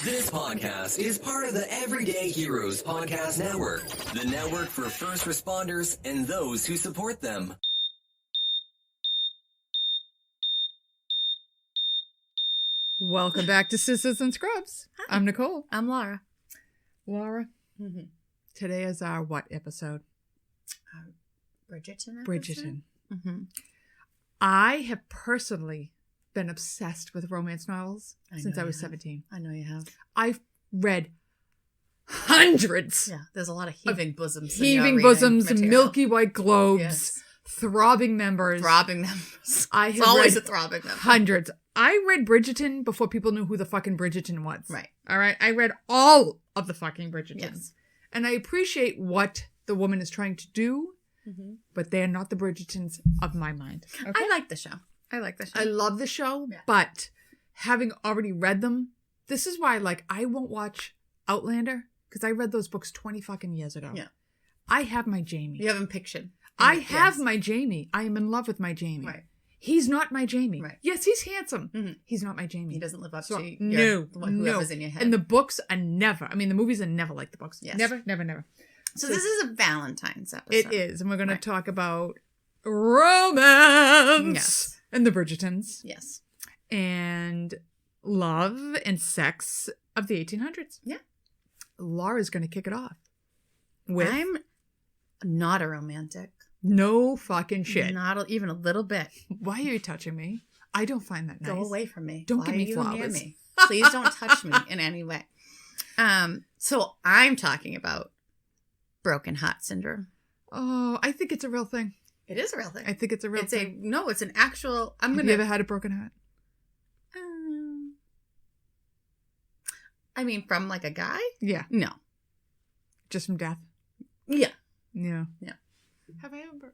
This podcast is part of the Everyday Heroes Podcast Network, the network for first responders and those who support them. Welcome back to Scissors and Scrubs. Hi. I'm Nicole. I'm Laura. Laura, today is our what episode? Bridgerton. Bridgerton. Mm-hmm. I have personally been obsessed with romance novels since I was 17. I know you have. I've read hundreds. Yeah, there's a lot of heaving bosoms. Heaving bosoms, milky white globes, Yes. throbbing members. Throbbing members. I It's have always read a throbbing member. hundreds. I read Bridgerton before people knew who the fucking Bridgerton was. Right. All right. I read all of the fucking Bridgertons. Yes. And I appreciate what the woman is trying to do, but they're not the Bridgertons of my mind. Okay? I like the show. I love the show, Yeah. but having already read them, this is why, I won't watch Outlander, because I read those books 20 fucking years ago. Yeah. I have my Jamie. You haven't pictured. I have my Jamie. I am in love with my Jamie. Right. He's not my Jamie. Right. Yes, he's handsome. Mhm. He's not my Jamie. He doesn't live up So, to no. whoever's in your head. And the books are never, the movies are never like the books. Yes. Never, never, never. so this is a Valentine's episode. It is. And we're going Right. to talk about romance Yes. and the Bridgertons Yes. and love and sex of the 1800s. Yeah. Laura's going to kick it off with I'm not a romantic. no fucking shit. Even a little bit. Why are you touching me? I don't find that nice. Go away from me. Don't Why give me are you near flowers. me? Please don't touch me in any way. So I'm talking about broken heart syndrome. Oh, I think it's a real thing. It is a real thing. I think it's a real thing. It's an actual. Have you ever had a broken heart? From like a guy? Yeah. No. Just from death? Yeah. Yeah. Yeah. Have I ever?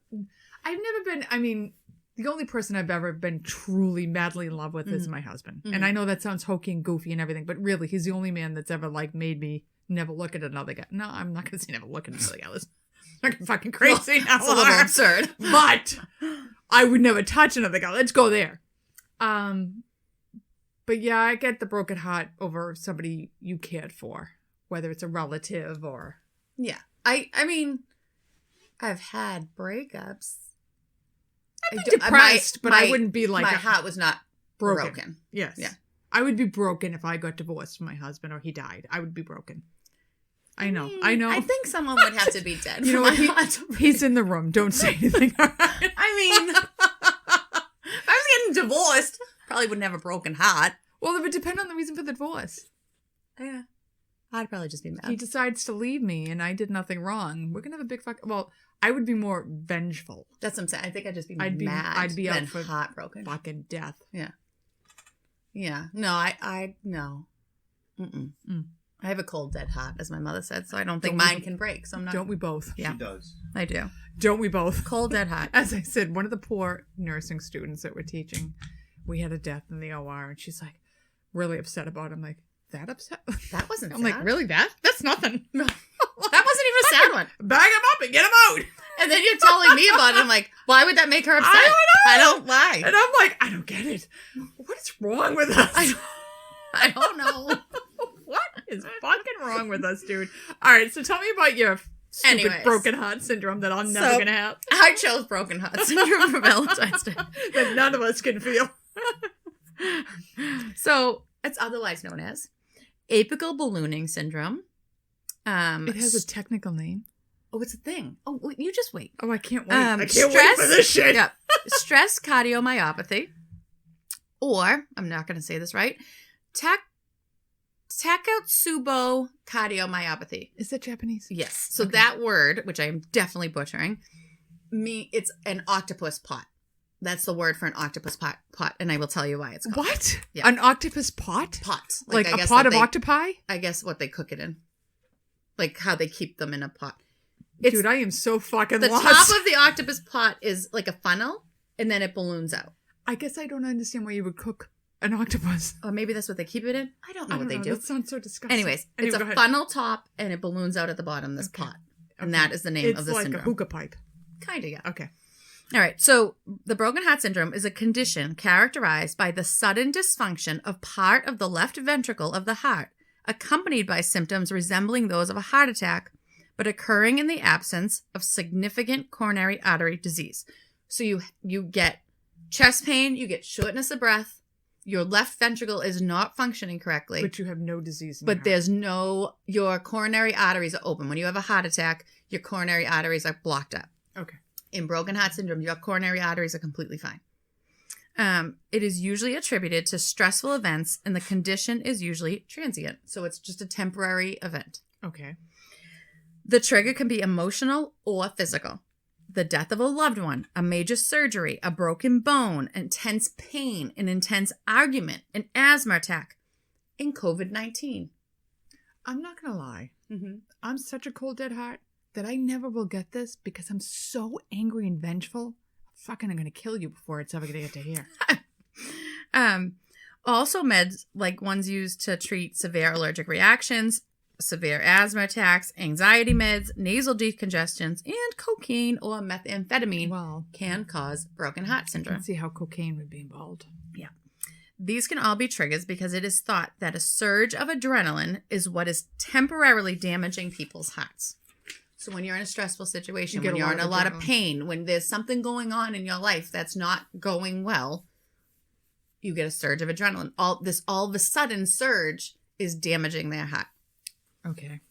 I've never been, the only person I've ever been truly madly in love with is my husband. Mhm. And I know that sounds hokey and goofy and everything, but really, he's the only man that's ever made me never look at another guy. No, I'm not going to say never look at another guy. That's fucking fucking crazy now. It's a little absurd. But I would never touch another guy. Let's go there. But yeah, I get the broken heart over somebody you cared for, whether it's a relative or... Yeah. I've had breakups. I'd be depressed, but I wouldn't be like... My heart was not broken. Yes. Yeah. I would be broken if I got divorced from my husband or he died. I would be broken. I know. I think someone would have to be dead. You know what? He's in the room. Don't say anything. If I was getting divorced, probably wouldn't have a broken heart. Well, it would depend on the reason for the divorce. Yeah. I'd probably just be mad. He decides to leave me and I did nothing wrong. We're going to have a big fuck... Well, I would be more vengeful. That's what I'm saying. I think I'd just be I'd be- mad. I'd be out than for heartbroken. Fucking death. Yeah. Yeah. No, no. Mm-mm. Mm. I have a cold, dead heart, as my mother said, so I don't think Don't we- mine can break. So I'm not. Don't we both? Yeah. She does. I do. Don't we both? Cold, dead heart. As I said, one of the poor nursing students that we're teaching, we had a death in the OR and she's like really upset about it. I'm like, that upset? That wasn't I'm sad. like, really? That's nothing. No. That wasn't even a sad one. Bag him up and get him out. And then you're telling me about it. I'm like, why would that make her upset? I don't lie. And I'm like, I don't get it. What is wrong with us? I don't know. What is fucking wrong with us, dude? All right, so tell me about your stupid Anyways. broken heart syndrome that I'm never So- going to have. I chose broken heart syndrome for Valentine's Day. That none of us can feel. So it's otherwise known as apical ballooning syndrome. It has a technical name. Oh, it's a thing. Oh, wait, you just wait. Oh, I can't wait. I can't wait for this shit. Yeah. Stress cardiomyopathy. Or, I'm not going to say this right, Takotsubo cardiomyopathy. Is that Japanese? Yes. So Okay. that word, which I am definitely butchering, it's an octopus pot. That's the word for an octopus pot, and I will tell you why it's called. What? Yeah. An octopus pot? Pot. Like I a guess pot that of they- octopi? I guess what they cook it in. Like how they keep them in a pot. Dude, I am so fucking The lost. top of the octopus pot is like a funnel, and then it balloons out. I guess I don't understand why you would cook an octopus. Or maybe that's what they keep it in. I don't know what they do. That sounds so disgusting. Anyways, Anyway, it's go a ahead. funnel top, and it balloons out at the bottom, this Okay. pot. And that is the name It's of the like syndrome. a hookah pipe. Kind of, yeah. Okay. All right. So the broken heart syndrome is a condition characterized by the sudden dysfunction of part of the left ventricle of the heart, accompanied by symptoms resembling those of a heart attack, but occurring in the absence of significant coronary artery disease. So you get chest pain, you get shortness of breath, your left ventricle is not functioning correctly. But you have no disease in But there's your coronary arteries are open. When you have a heart attack, your coronary arteries are blocked up. Okay. In broken heart syndrome, your coronary arteries are completely fine. It is usually attributed to stressful events, and the condition is usually transient. So it's just a temporary event. Okay. The trigger can be emotional or physical. The death of a loved one, a major surgery, a broken bone, intense pain, an intense argument, an asthma attack, and COVID-19. I'm not going to lie. Mm-hmm. I'm such a cold dead heart that I never will get this because I'm so angry and vengeful. I'm going to kill you before it's ever going to get to here. Also meds like ones used to treat severe allergic reactions, severe asthma attacks, anxiety meds, nasal decongestions, and cocaine or methamphetamine can cause broken heart I syndrome. can see how cocaine would be involved. Yeah. These can all be triggers because it is thought that a surge of adrenaline is what is temporarily damaging people's hearts. So when you're in a stressful situation, when you're in a lot of pain, when there's something going on in your life that's not going well, you get a surge of adrenaline. All of a sudden surge is damaging their heart. Okay.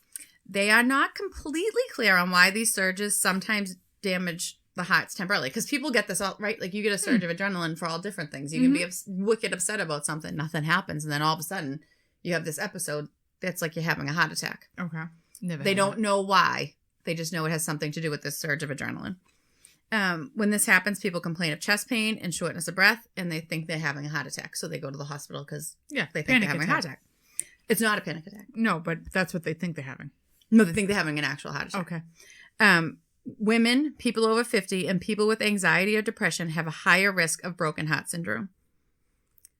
They are not completely clear on why these surges sometimes damage the hearts temporarily. Because people get this all, right? Like you get a surge of adrenaline for all different things. You can be wicked upset about something, nothing happens. And then all of a sudden you have this episode that's like you're having a heart attack. Okay. They don't know why. They just know it has something to do with this surge of adrenaline. When this happens, people complain of chest pain and shortness of breath, and they think they're having a heart attack. So they go to the hospital because they think they're having a heart attack. It's not a panic attack. No, but that's what they think they're having. No, they think they're having an actual heart attack. Okay. Women, people over 50, and people with anxiety or depression have a higher risk of broken heart syndrome.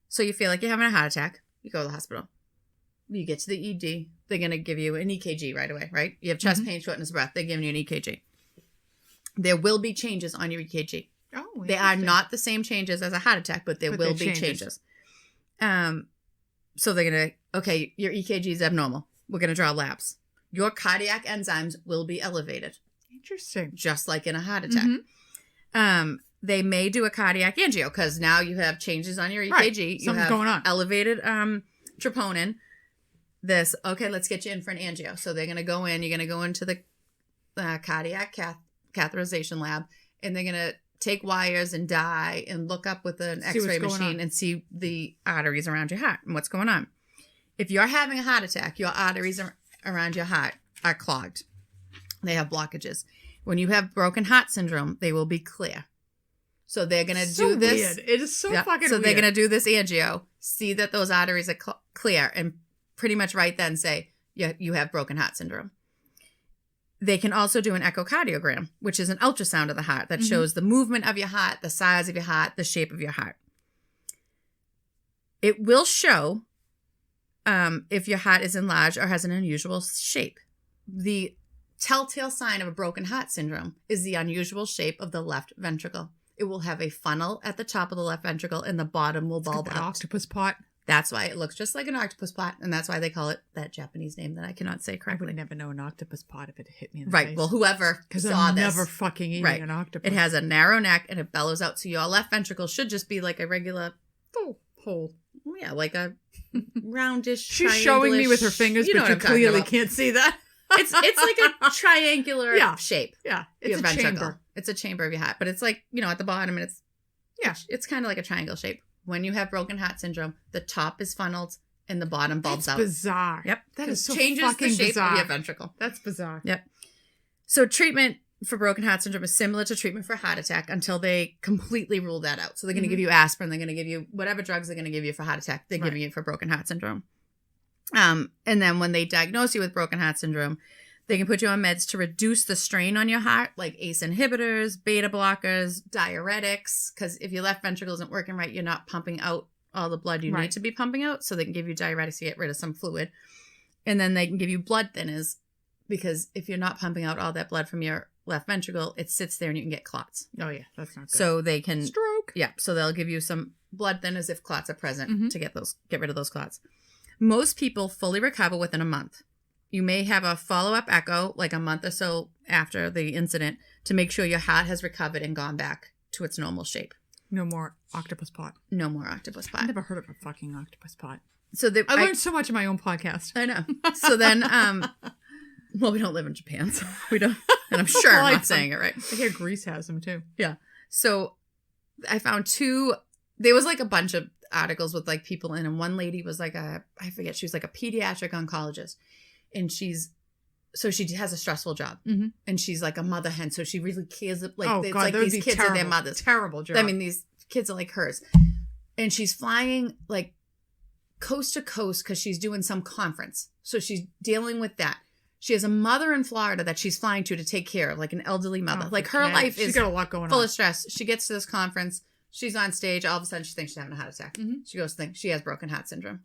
So you feel like you're having a heart attack, you go to the hospital. You get to the ED, they're going to give you an EKG right away, right? You have chest pain, shortness of breath, they're giving you an EKG. There will be changes on your EKG. Oh, they are not the same changes as a heart attack, but there will be changes. So they're going to, okay, your EKG is abnormal. We're going to draw labs. Your cardiac enzymes will be elevated. Interesting. Just like in a heart attack. They may do a cardiac angio because now you have changes on your EKG. Right. You Something's have going on. Elevated troponin. Okay, let's get you in for an angio. So they're going to go in. You're going to go into the cardiac catheterization lab, and they're going to take wires and dye and look up with an X-ray machine and see the arteries around your heart and what's going on. If you're having a heart attack, your arteries around your heart are clogged. They have blockages. When you have broken heart syndrome, they will be clear. So they're going to do this. Weird. It is so fucking weird. So they're going to do this angio, see that those arteries are clear, and pretty much right then say, you have broken heart syndrome. They can also do an echocardiogram, which is an ultrasound of the heart that shows the movement of your heart, the size of your heart, the shape of your heart. It will show if your heart is enlarged or has an unusual shape. The telltale sign of a broken heart syndrome is the unusual shape of the left ventricle. It will have a funnel at the top of the left ventricle, and the bottom will bulb out. Octopus pot. That's why it looks just like an octopus pot, and that's why they call it that Japanese name that I cannot say I correctly. would never know an octopus pot if it hit me in the Right. face. Well, whoever because saw I'm this. never fucking eating an octopus. It has a narrow neck and it bellows out, so your left ventricle should just be like a regular hole. Yeah, like a roundish. She's showing me with her fingers, but you clearly can't see that. It's like a triangular shape. Yeah, it's a chamber. It's a chamber of your heart, but it's like, at the bottom, and it's kind of like a triangle shape. When you have broken heart syndrome, the top is funneled and the bottom bulbs out. That's bizarre. Yep. That is so changes fucking the shape bizarre. of your ventricle. That's bizarre. Yep. So treatment for broken heart syndrome is similar to treatment for heart attack until they completely rule that out. So they're going to give you aspirin. They're going to give you whatever drugs they're going to give you for heart attack. They're giving you for broken heart syndrome. And then when they diagnose you with broken heart syndrome, they can put you on meds to reduce the strain on your heart, like ACE inhibitors, beta blockers, diuretics. Because if your left ventricle isn't working right, you're not pumping out all the blood you need to be pumping out. So they can give you diuretics to get rid of some fluid. And then they can give you blood thinners, because if you're not pumping out all that blood from your left ventricle, it sits there and you can get clots. Oh, yeah. That's not good. So they can... Stroke. Yeah. So they'll give you some blood thinners if clots are present to get rid of those clots. Most people fully recover within a month. You may have a follow-up echo like a month or so after the incident to make sure your heart has recovered and gone back to its normal shape. No more octopus pot. No more octopus I've pot. never heard of a fucking octopus pot. So I learned so much in my own podcast. I know. So then, well, we don't live in Japan, so we don't, and I'm sure Well, I'm not saying it right. I hear Greece has them too. Yeah. So I found there was like a bunch of articles with like people in, and one lady was like I forget, she was like a pediatric oncologist, and she has a stressful job, and she's like a mother hen, so she really cares. Like, oh it's God, like these kids are their mothers. Terrible job. I mean, these kids are like hers, and she's flying like coast to coast because she's doing some conference, so she's dealing with that. She has a mother in Florida that she's flying to take care of, like an elderly mother. Like her life is she's got a lot going full on. of stress. She gets to this conference. She's on stage. All of a sudden, she thinks she's having a heart attack. She goes to think she has broken heart syndrome.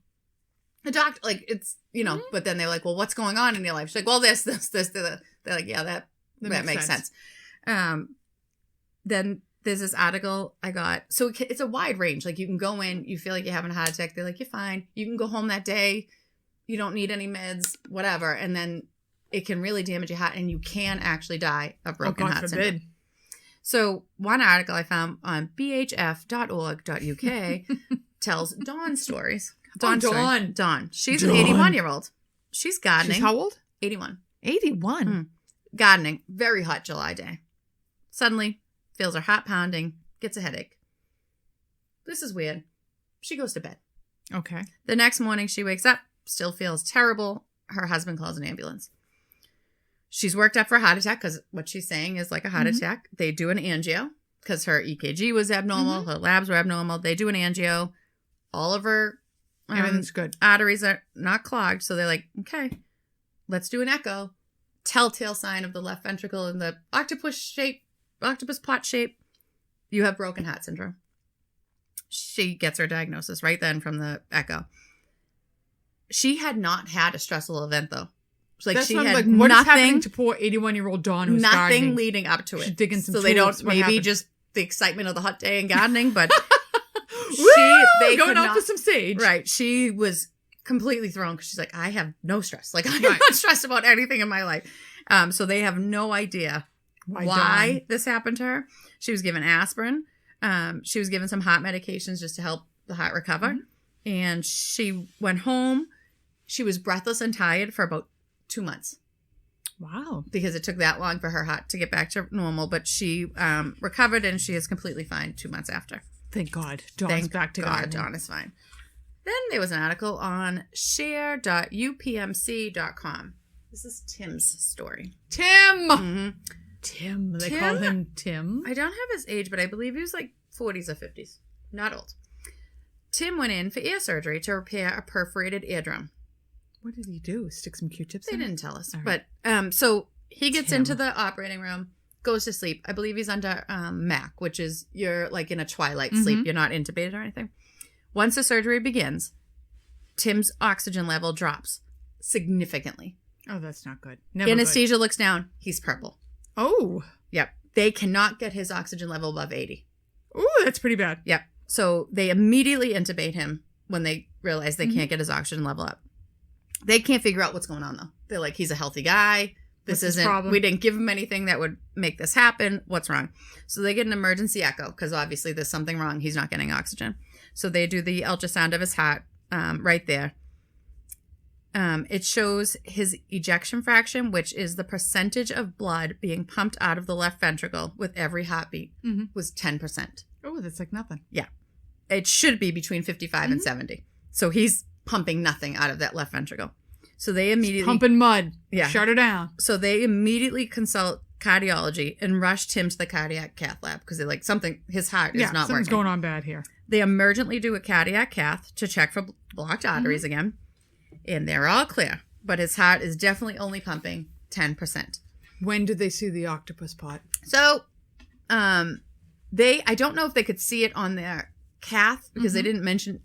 The doctor, like, it's, but then they're like, well, what's going on in your life? She's like, well, this. They're like, yeah, that makes sense. Then there's this article I got. So it's a wide range. Like, you can go in, you feel like you're having a heart attack. They're like, you're fine. You can go home that day. You don't need any meds, whatever. And then it can really damage your heart, and you can actually die of broken heart syndrome. So one article I found on bhf.org.uk tells Dawn's stories. Dawn. She's an 81-year-old. She's gardening. She's how old? 81. 81. Gardening. Very hot July day. Suddenly feels her heart pounding. Gets a headache. This is weird. She goes to bed. Okay. The next morning she wakes up. Still feels terrible. Her husband calls an ambulance. She's worked up for a heart attack because what she's saying is like a heart attack. They do an angio because her EKG was abnormal. Her labs were abnormal. They do an angio. All of her everything's good. Arteries are not clogged. So they're like, okay, let's do an echo. Telltale sign of the left ventricle in the octopus pot shape. You have broken heart syndrome. She gets her diagnosis right then from the echo. She had not had a stressful event though. Like that's she had like what nothing, is happening to poor 81-year-old Dawn who's nothing gardening? leading up to it. She's digging some so they tulips. don't What maybe happened? just the excitement of the hot day and gardening, but they going out for some sage. Right. She was completely thrown because she's like, I have no stress. Like I'm not stressed about anything in my life. So they have no idea why this happened to her. She was given aspirin. She was given some heart medications just to help the heart recover. And she went home. She was breathless and tired for about 2 months. Wow. Because it took that long for her heart to get back to normal. But she recovered and she is completely fine 2 months after. Thank God. Dawn's back to God. Dawn is fine. Then there was an article on share.upmc.com. This is Tim's story. Tim! Tim. They Tim? call him Tim. I don't have his age, but I believe he was like 40s or 50s. Not old. Tim went in for ear surgery to repair a perforated eardrum. What did he do? Stick some Q-tips They in didn't tell us. All But so he gets into the operating room, goes to sleep. I believe he's under MAC, which is you're like in a twilight sleep. You're not intubated or anything. Once the surgery begins, Tim's oxygen level drops significantly. Oh, that's not good. Never Anesthesia looks down. He's purple. Oh. Yep. They cannot get his oxygen level above 80. Oh, that's pretty bad. Yep. So they immediately intubate him when they realize they can't get his oxygen level up. They can't figure out what's going on, though. They're like, he's a healthy guy. What's his problem? We didn't give him anything that would make this happen. What's wrong? So they get an emergency echo because obviously there's something wrong. He's not getting oxygen. So they do the ultrasound of his heart right there. It shows his ejection fraction, which is the percentage of blood being pumped out of the left ventricle with every heartbeat, was 10%. Oh, that's like nothing. Yeah. It should be between 55 and 70. So he's pumping nothing out of that left ventricle. So they immediately... Pumping mud. Yeah. Shut her down. So they immediately consult cardiology and rushed him to the cardiac cath lab because they're like, his heart is not something's working. going on bad here. They emergently do a cardiac cath to check for blocked arteries again. And they're all clear. But his heart is definitely only pumping 10%. When did they see the octopus pot? So, I don't know if they could see it on their cath because they didn't mention...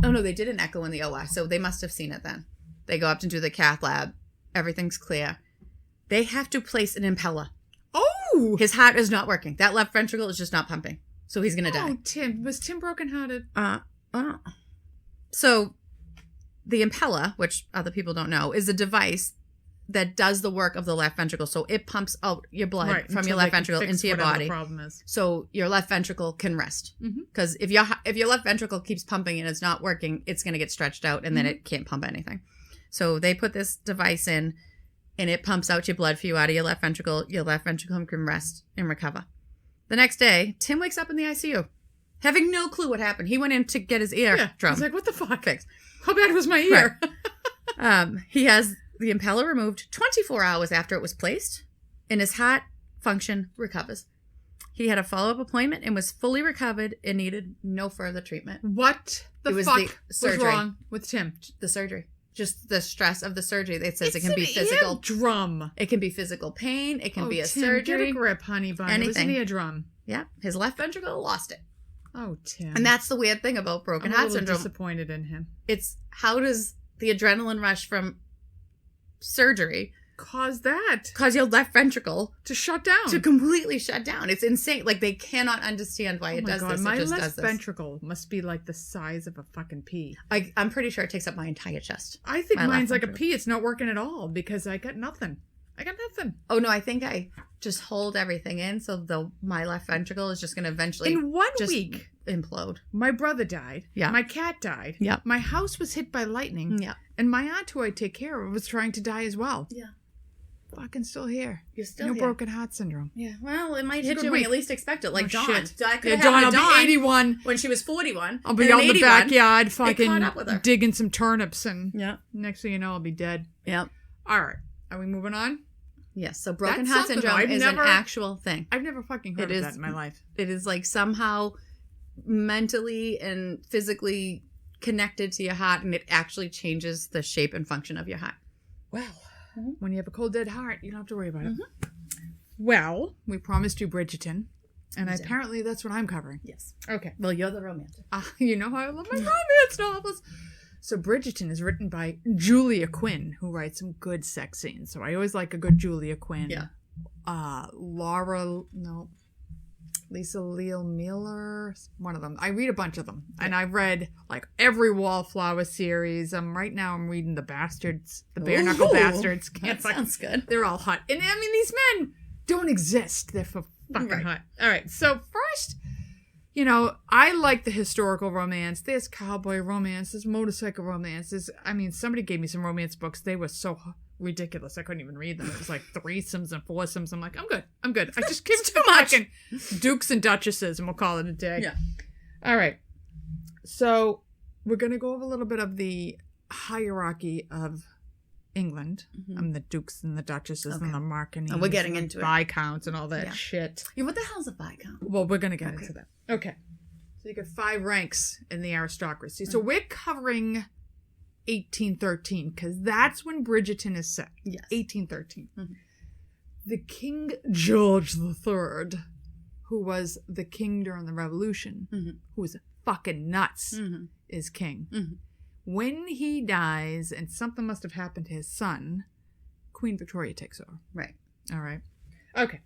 Oh, no, they did an echo in the OR, so they must have seen it then. They go up to do the cath lab. Everything's clear. They have to place an impeller. Oh! His heart is not working. That left ventricle is just not pumping. So he's going to die. Oh, Tim. Was Tim brokenhearted? So the impella, which other people don't know, is a device that does the work of the left ventricle. So it pumps out your blood from your left ventricle into your body. The problem is. So your left ventricle can rest. Because if your left ventricle keeps pumping and it's not working, it's going to get stretched out and then it can't pump anything. So they put this device in and it pumps out your blood for you out of your left ventricle. Your left ventricle can rest and recover. The next day, Tim wakes up in the ICU, having no clue what happened. He went in to get his ear drum. He's like, what the fuck? Fixed. How bad was my ear? Right. He has the impella removed 24 hours after it was placed, and his heart function recovers. He had a follow-up appointment and was fully recovered and needed no further treatment. What the fuck was wrong with Tim? The surgery. Just the stress of the surgery. It says it can be physical. Drum. It can be physical pain. It can be a Tim, surgery. Get a grip, honey bun. Anything. It was an eardrum. Yeah. His left ventricle lost it. Oh, Tim. And that's the weird thing about broken heart syndrome. I'm disappointed in him. It's how does the adrenaline rush from surgery cause your left ventricle to shut down, to completely shut down? It's insane. Like, they cannot understand why it does this. My left ventricle must be like the size of a fucking pea. I'm pretty sure it takes up my entire chest. I think mine's like a pea. It's not working at all because I got nothing. Oh no, I think I just hold everything in, so my left ventricle is just going to eventually in 1 week implode. My brother died. Yeah. My cat died. Yeah. My house was hit by lightning. Yeah. And my aunt, who I take care of, was trying to die as well. Yeah. Fucking still here. You're still no here. broken heart syndrome. Yeah. Well, it might hit you when you least expect it. Like Dawn. Shit. Dawn, I'll be 81. When she was 41. I'll be out in the backyard fucking digging some turnips, and next thing you know, I'll be dead. Yep. All right. Are we moving on? Yes. So broken heart syndrome is an actual thing. I've never fucking heard of that in my life. It is like somehow mentally and physically connected to your heart, and it actually changes the shape and function of your heart. Well, when you have a cold, dead heart, you don't have to worry about it. Well, we promised you Bridgerton, and apparently that's what I'm covering. Yes. Okay. Well, you're the romantic. You know how I love my romance novels. So Bridgerton is written by Julia Quinn, who writes some good sex scenes. So I always like a good Julia Quinn. Yeah. Lisa Leal Miller, one of them. I read a bunch of them. Yeah. And I've read like every Wallflower series. Right now I'm reading The Bastards, the Bare Knuckle Bastards. That sounds good. They're all hot. And I mean, these men don't exist. They're fucking hot. All right. So first, I like the historical romance. There's cowboy romance. There's motorcycle romance. Somebody gave me some romance books. They were so ridiculous. I couldn't even read them. It was like threesomes and foursomes. I'm like, I'm good. I just give too much. Dukes and duchesses, and we'll call it a day. Yeah. All right. So we're going to go over a little bit of the hierarchy of England. And the dukes and the duchesses and the marquises. And we're getting into Viscounts and all that shit. Yeah, what the hell's a viscount? Well, we're going to get into that. Okay. So you got 5 ranks in the aristocracy. So we're covering 1813 because that's when Bridgerton is set. Yes. 1813. The King George III, who was the king during the Revolution, who was fucking nuts, is king. When he dies, and something must have happened to his son, Queen Victoria takes over. Right. All right. Okay.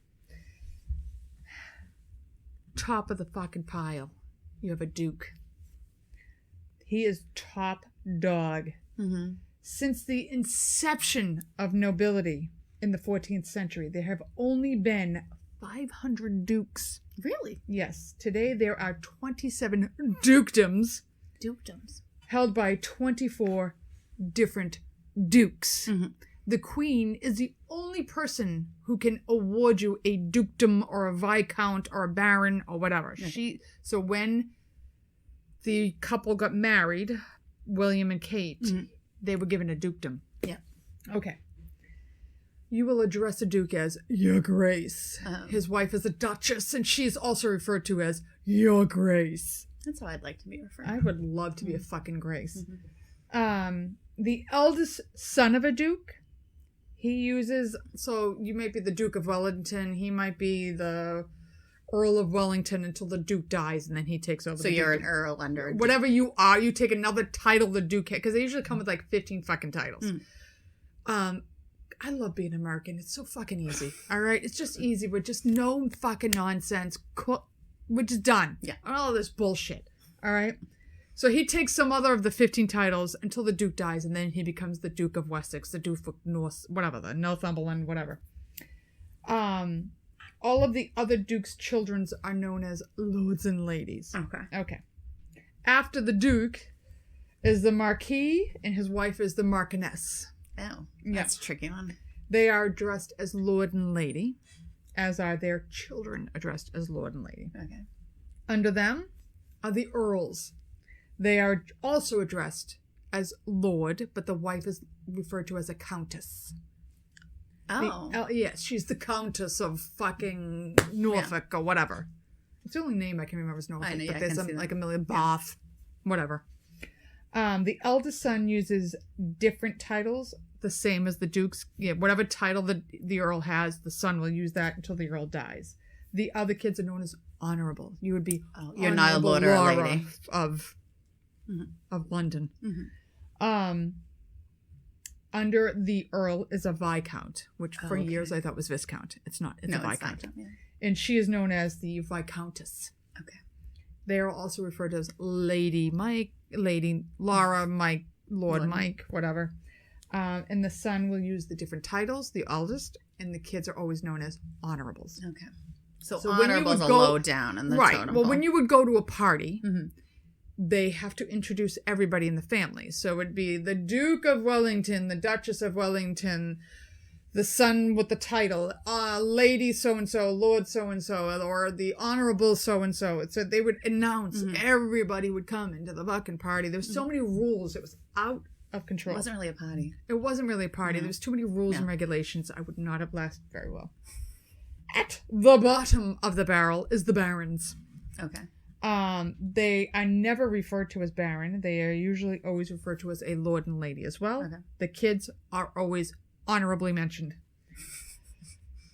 Top of the fucking pile, you have a duke. He is top dog. Since the inception of nobility in the 14th century, there have only been 500 dukes. Really? Yes. Today there are 27 dukedoms. Held by 24 different dukes. The queen is the only person who can award you a dukedom or a viscount or a baron or whatever. So when the couple got married, William and Kate, they were given a dukedom. Yeah. Okay. You will address a duke as Your Grace. His wife is a duchess, and she is also referred to as Your Grace. That's how I'd like to be referred. I would love to be a fucking Grace. The eldest son of a duke, he uses, so you might be the Duke of Wellington, he might be the Earl of Wellington until the Duke dies, and then he takes over. So you're an Earl under a Duke. Whatever you are, you take another title the Duke has, because they usually come with like 15 fucking titles. I love being American. It's so fucking easy. All right? It's just easy. We're just no fucking nonsense. We're just done. Yeah. All this bullshit. All right? So he takes some other of the 15 titles until the Duke dies, and then he becomes the Duke of Wessex, the Duke of North, whatever, the Northumberland, whatever. All of the other Duke's children are known as lords and ladies. Okay. After the Duke is the Marquis, and his wife is the Marchioness. Oh, that's a tricky one. They are addressed as Lord and Lady, as are their children addressed as Lord and Lady. Okay. Under them are the Earls. They are also addressed as Lord, but the wife is referred to as a Countess. Oh. Yes, she's the Countess of fucking Norfolk or whatever. It's the only name I can remember is Norfolk, but there's like Amelia Bath, whatever. The eldest son uses different titles, the same as the Duke's. Yeah, whatever title the Earl has, the son will use that until the Earl dies. The other kids are known as honorable. You would be you're not a lord or a lady of London. Under the Earl is a Viscount, which for years I thought was Viscount. It's not. It's a Viscount. It's not, and she is known as the Viscountess. Okay. They are also referred to as Lady Mike, Lady Laura, Mike, Lord Mike, whatever. And the son will use the different titles, the eldest, and the kids are always known as honorables. Okay. So honorable's a low down in the totem Well, pole. when you would go to a party, they have to introduce everybody in the family. So it would be the Duke of Wellington, the Duchess of Wellington, the son with the title, Lady so-and-so, Lord so-and-so, or the Honorable so-and-so. So they would announce, everybody would come into the fucking party. There was so many rules. It was out of control. It wasn't really a party. It wasn't really a party. There was too many rules and regulations. I would not have lasted very well. At the bottom of the barrel is the barons. Okay. They are never referred to as baron. They are usually always referred to as a lord and lady as well. Okay. The kids are always honorably mentioned.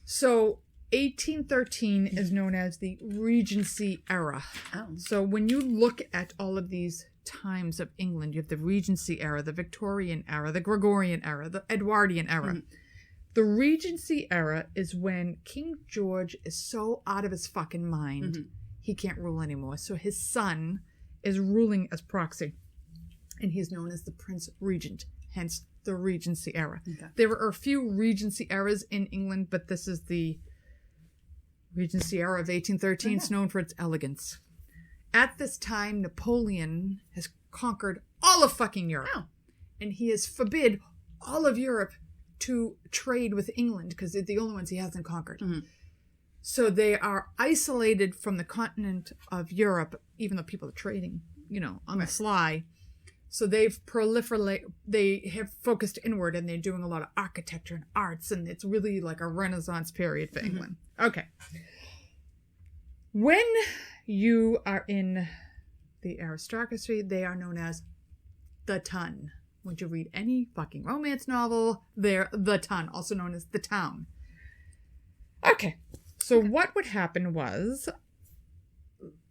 So 1813 is known as the Regency era. Oh. So when you look at all of these times of England, you have the Regency era, the Victorian era, the Gregorian era, the Edwardian era. The Regency era is when King George is so out of his fucking mind, he can't rule anymore. So his son is ruling as proxy, and he's known as the Prince Regent, hence the Regency era. Okay. There are a few Regency eras in England, but this is the Regency era of 1813. It's known for its elegance. At this time, Napoleon has conquered all of fucking Europe, and he has forbid all of Europe to trade with England because they're the only ones he hasn't conquered. So they are isolated from the continent of Europe, even though people are trading, on the sly. So they've proliferated, they have focused inward, and they're doing a lot of architecture and arts, and it's really like a Renaissance period for England. Okay. When you are in the aristocracy, they are known as the ton. When you read any fucking romance novel, they're the ton, also known as the town. Okay. So what would happen was,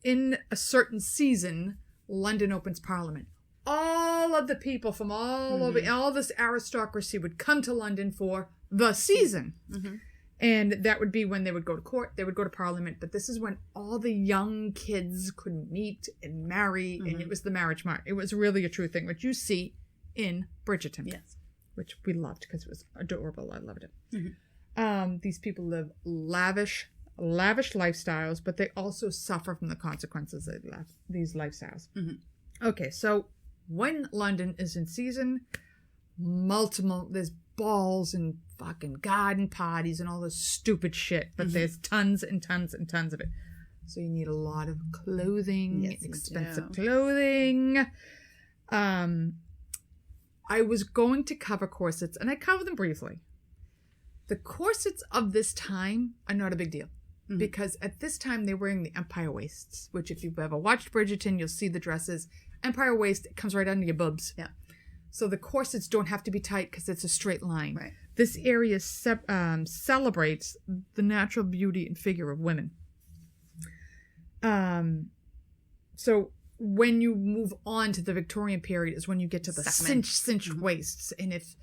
in a certain season, London opens Parliament. All of the people from all over, all this aristocracy would come to London for the season. And that would be when they would go to court, they would go to Parliament. But this is when all the young kids could meet and marry, and it was the marriage mart. It was really a true thing, which you see in Bridgerton. Yes. Which we loved because it was adorable. I loved it. These people live lavish lifestyles, but they also suffer from the consequences of these lifestyles. Okay, so when London is in season, there's balls and fucking garden parties and all this stupid shit, but there's tons and tons and tons of it. So you need a lot of clothing, expensive clothing. I was going to cover corsets, and I covered them briefly. The corsets of this time are not a big deal. Because at this time, they're wearing the empire waists, which if you've ever watched Bridgerton, you'll see the dresses. Empire waist, it comes right under your boobs. Yeah. So the corsets don't have to be tight because it's a straight line. Right. This area celebrates the natural beauty and figure of women. So when you move on to the Victorian period is when you get to the cinched waists. And if,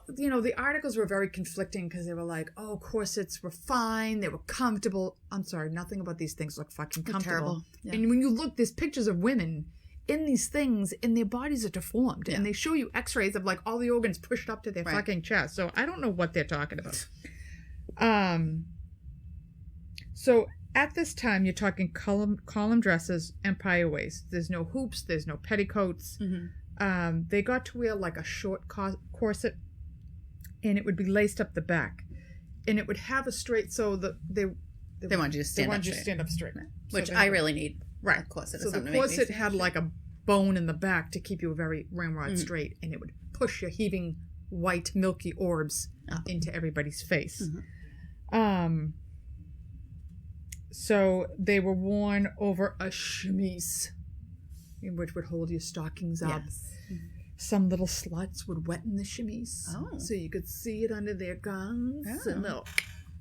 the articles were very conflicting because they were like, oh, corsets were fine. They were comfortable. I'm sorry, nothing about these things look fucking comfortable. Terrible. Yeah. And when you look, there's pictures of women in these things and their bodies are deformed. And they show you x-rays of like all the organs pushed up to their fucking chest. So I don't know what they're talking about. So at this time, you're talking column dresses, empire waist. There's no hoops. There's no petticoats. They got to wear like a short corset, and it would be laced up the back, and it would have a straight. So they wanted you to stand up straight, which so I really need. Right. Corset. So the corset had like a bone in the back to keep you very ramrod straight, and it would push your heaving white milky orbs into everybody's face. So they were worn over a chemise, which would hold your stockings up. Some little sluts would weten the chemise, so you could see it under their gowns, and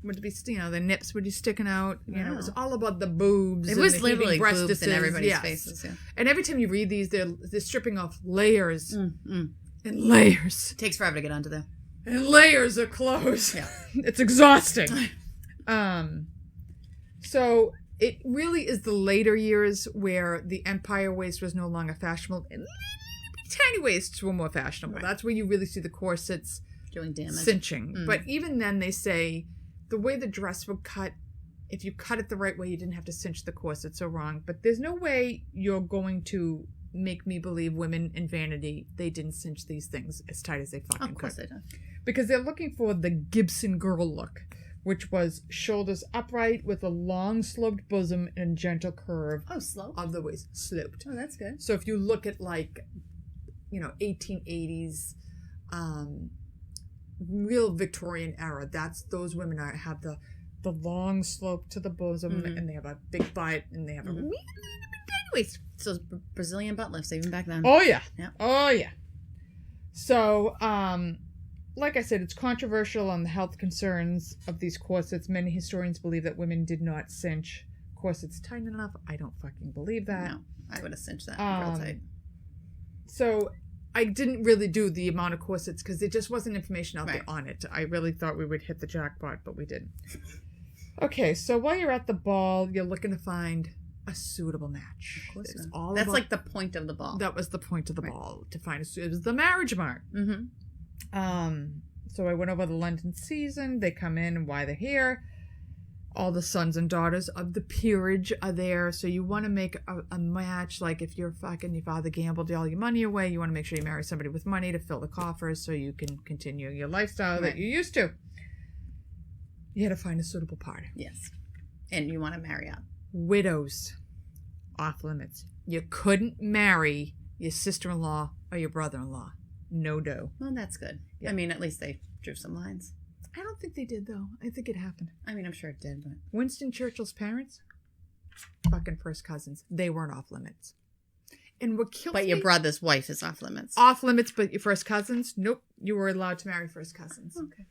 would be, their nips would be sticking out. You know, it was all about the boobs. It was and literally breastises. boobs in everybody's faces. Yeah. And every time you read these, they're stripping off layers and layers. It takes forever to get onto there. And layers of clothes. Yeah. It's exhausting. So it really is the later years where the empire waist was no longer fashionable, and tiny waists were more fashionable. Right. That's where you really see the corsets doing damage, cinching. But even then, they say the way the dress would cut, if you cut it the right way, you didn't have to cinch the corset so wrong. But there's no way you're going to make me believe women in vanity, they didn't cinch these things as tight as they fucking could. Of course they don't. Because they're looking for the Gibson girl look, which was shoulders upright with a long sloped bosom and gentle curve. Sloped? Of the waist. Sloped. Oh, that's good. So if you look at 1880s, real Victorian era, those women have the long slope to the bosom, and they have a big butt, and they have a really big waist. So Brazilian butt lifts even back then. Oh yeah. Oh yeah. So like I said, it's controversial on the health concerns of these corsets. Many historians believe that women did not cinch corsets tight enough. I don't fucking believe that. No, I would have cinched that real tight. So I didn't really do the amount of corsets because there just wasn't information out there on it. I really thought we would hit the jackpot, but we didn't. Okay, so while you're at the ball, you're looking to find a suitable match. Of course, that's like the point of the ball. That was the point of the ball, to find it was the marriage mart. So I went over the London season. They come in and why they're here. All the sons and daughters of the peerage are there. So you want to make a match. Like if your father gambled all your money away, you want to make sure you marry somebody with money to fill the coffers so you can continue your lifestyle that you used to. You had to find a suitable party. Yes. And you want to marry up. Widows. Off limits. You couldn't marry your sister-in-law or your brother-in-law. No dough. Well, that's good. Yeah. I mean, at least they drew some lines. I don't think they did, though. I think it happened. I mean, I'm sure it did, but... Winston Churchill's parents? Fucking first cousins. They weren't off limits. And what kills me... But your brother's wife is off limits. Off limits, but your first cousins? Nope. You were allowed to marry first cousins. Okay.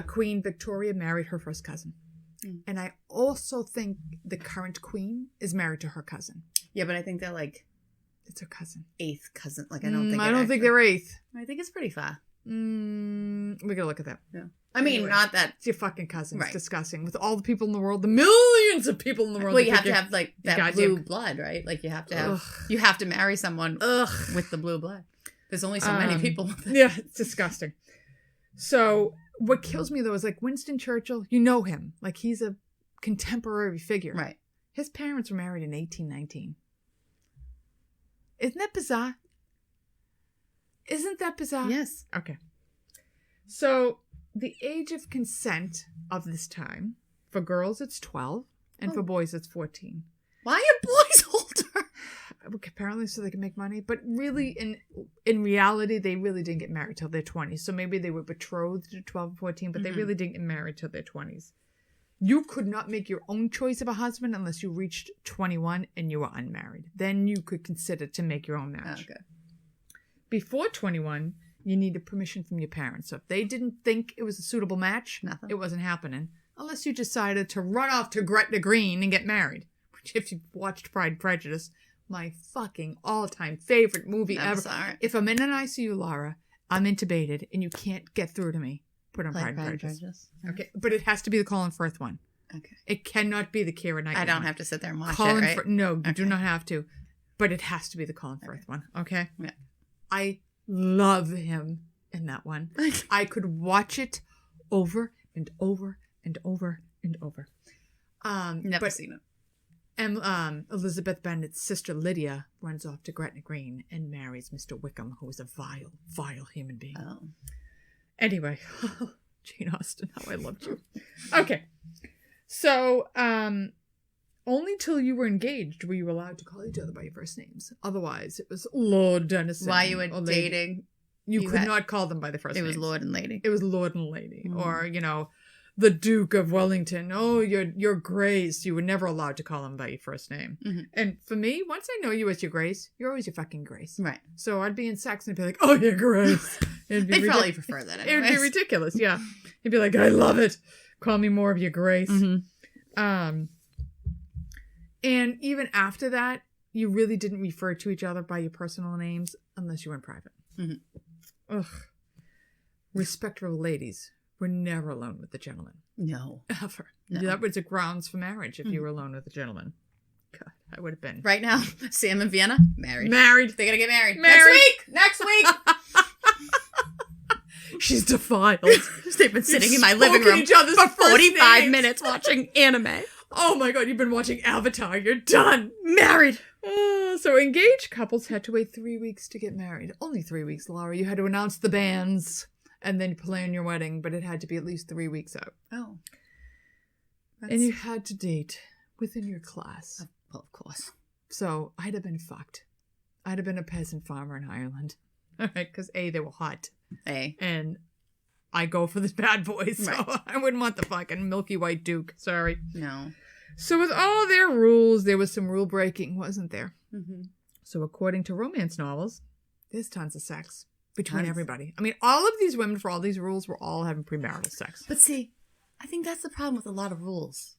Queen Victoria married her first cousin. And I also think the current queen is married to her cousin. Yeah, but I think they're like... It's her cousin. Eighth cousin. Like, I don't think... I don't think they're eighth. I think it's pretty far. We gotta look at that. Yeah. I mean, anyway, not that... It's your fucking cousin. It's disgusting. With all the people in the world, the millions of people in the world. Well, you have to have, like, that blue blood, right? Like, you have to have... You have to marry someone with the blue blood. There's only so many people with it. Yeah, it's disgusting. So, what kills me, though, is, like, Winston Churchill, you know him. Like, he's a contemporary figure. Right. His parents were married in 1819. Isn't that bizarre? Isn't that bizarre? Yes. Okay. So, the age of consent of this time, for girls it's 12, and for boys it's 14. Why are boys older? Apparently so they can make money. But really, in reality, they really didn't get married till their 20s. So maybe they were betrothed at 12 or 14, but they really didn't get married till their 20s. You could not make your own choice of a husband unless you reached 21 and you were unmarried. Then you could consider to make your own match. Okay. Before 21, you needed permission from your parents. So if they didn't think it was a suitable match, Nothing. It wasn't happening. Unless you decided to run off to Gretna Green and get married. Which, if you've watched Pride and Prejudice, my fucking all-time favorite movie ever. Sorry. If I'm in an ICU, Laura, I'm intubated, and you can't get through to me, put on Pride and Prejudice. Okay, but it has to be the Colin Firth one. Okay. It cannot be the Keira Knightley I don't one. have to sit there and watch Colin it, right? No, you do not have to. but it has to be the Colin Firth one, okay? Yeah. I love him in that one. I could watch it over and over and over and over. Never seen it. And Elizabeth Bennet's sister Lydia runs off to Gretna Green and marries Mr. Wickham, who is a vile, vile human being. Oh. Anyway, Jane Austen, how I loved you. Okay. So, only till you were engaged were you allowed to call each other by your first names. Otherwise, it was Lord Denison. While you were dating, you could not call them by the first name. It was Lord and Lady. It was Lord and Lady. Or, you know, the Duke of Wellington. Oh, your Grace. You were never allowed to call him by your first name. Mm-hmm. And for me, once I know you as your Grace, you're always your fucking Grace. Right. So I'd be in Saxon and be like, oh, your Grace. They'd probably prefer that anyways. It would be ridiculous, yeah. He'd be like, I love it. Call me more of your Grace. Mm-hmm. And even after that, you really didn't refer to each other by your personal names unless you were in private. Mm-hmm. Ugh. Respectable ladies were never alone with the gentleman. No. Ever. No. That was a grounds for marriage if you were alone with a gentleman. God, I would have been. Right now, Sam and Vienna, married. Married. They're going to get married. Married. Next week! She's defiled. They've been sitting in my living room for 45 minutes watching anime. Oh my God, you've been watching Avatar. You're done. Married. So engaged couples had to wait 3 weeks to get married. Only 3 weeks, Laura. You had to announce the banns and then plan your wedding, but it had to be at least 3 weeks out. Oh. And you had to date within your class. Well, of course. So I'd have been fucked. I'd have been a peasant farmer in Ireland. All right, because A, they were hot. A. And I go for the bad boys, so right. I wouldn't want the fucking milky white Duke. Sorry. No. So with all their rules, there was some rule breaking, wasn't there? Mm-hmm. So according to romance novels, there's tons of sex between everybody. I mean, all of these women, for all these rules, were all having premarital sex. But see, I think that's the problem with a lot of rules.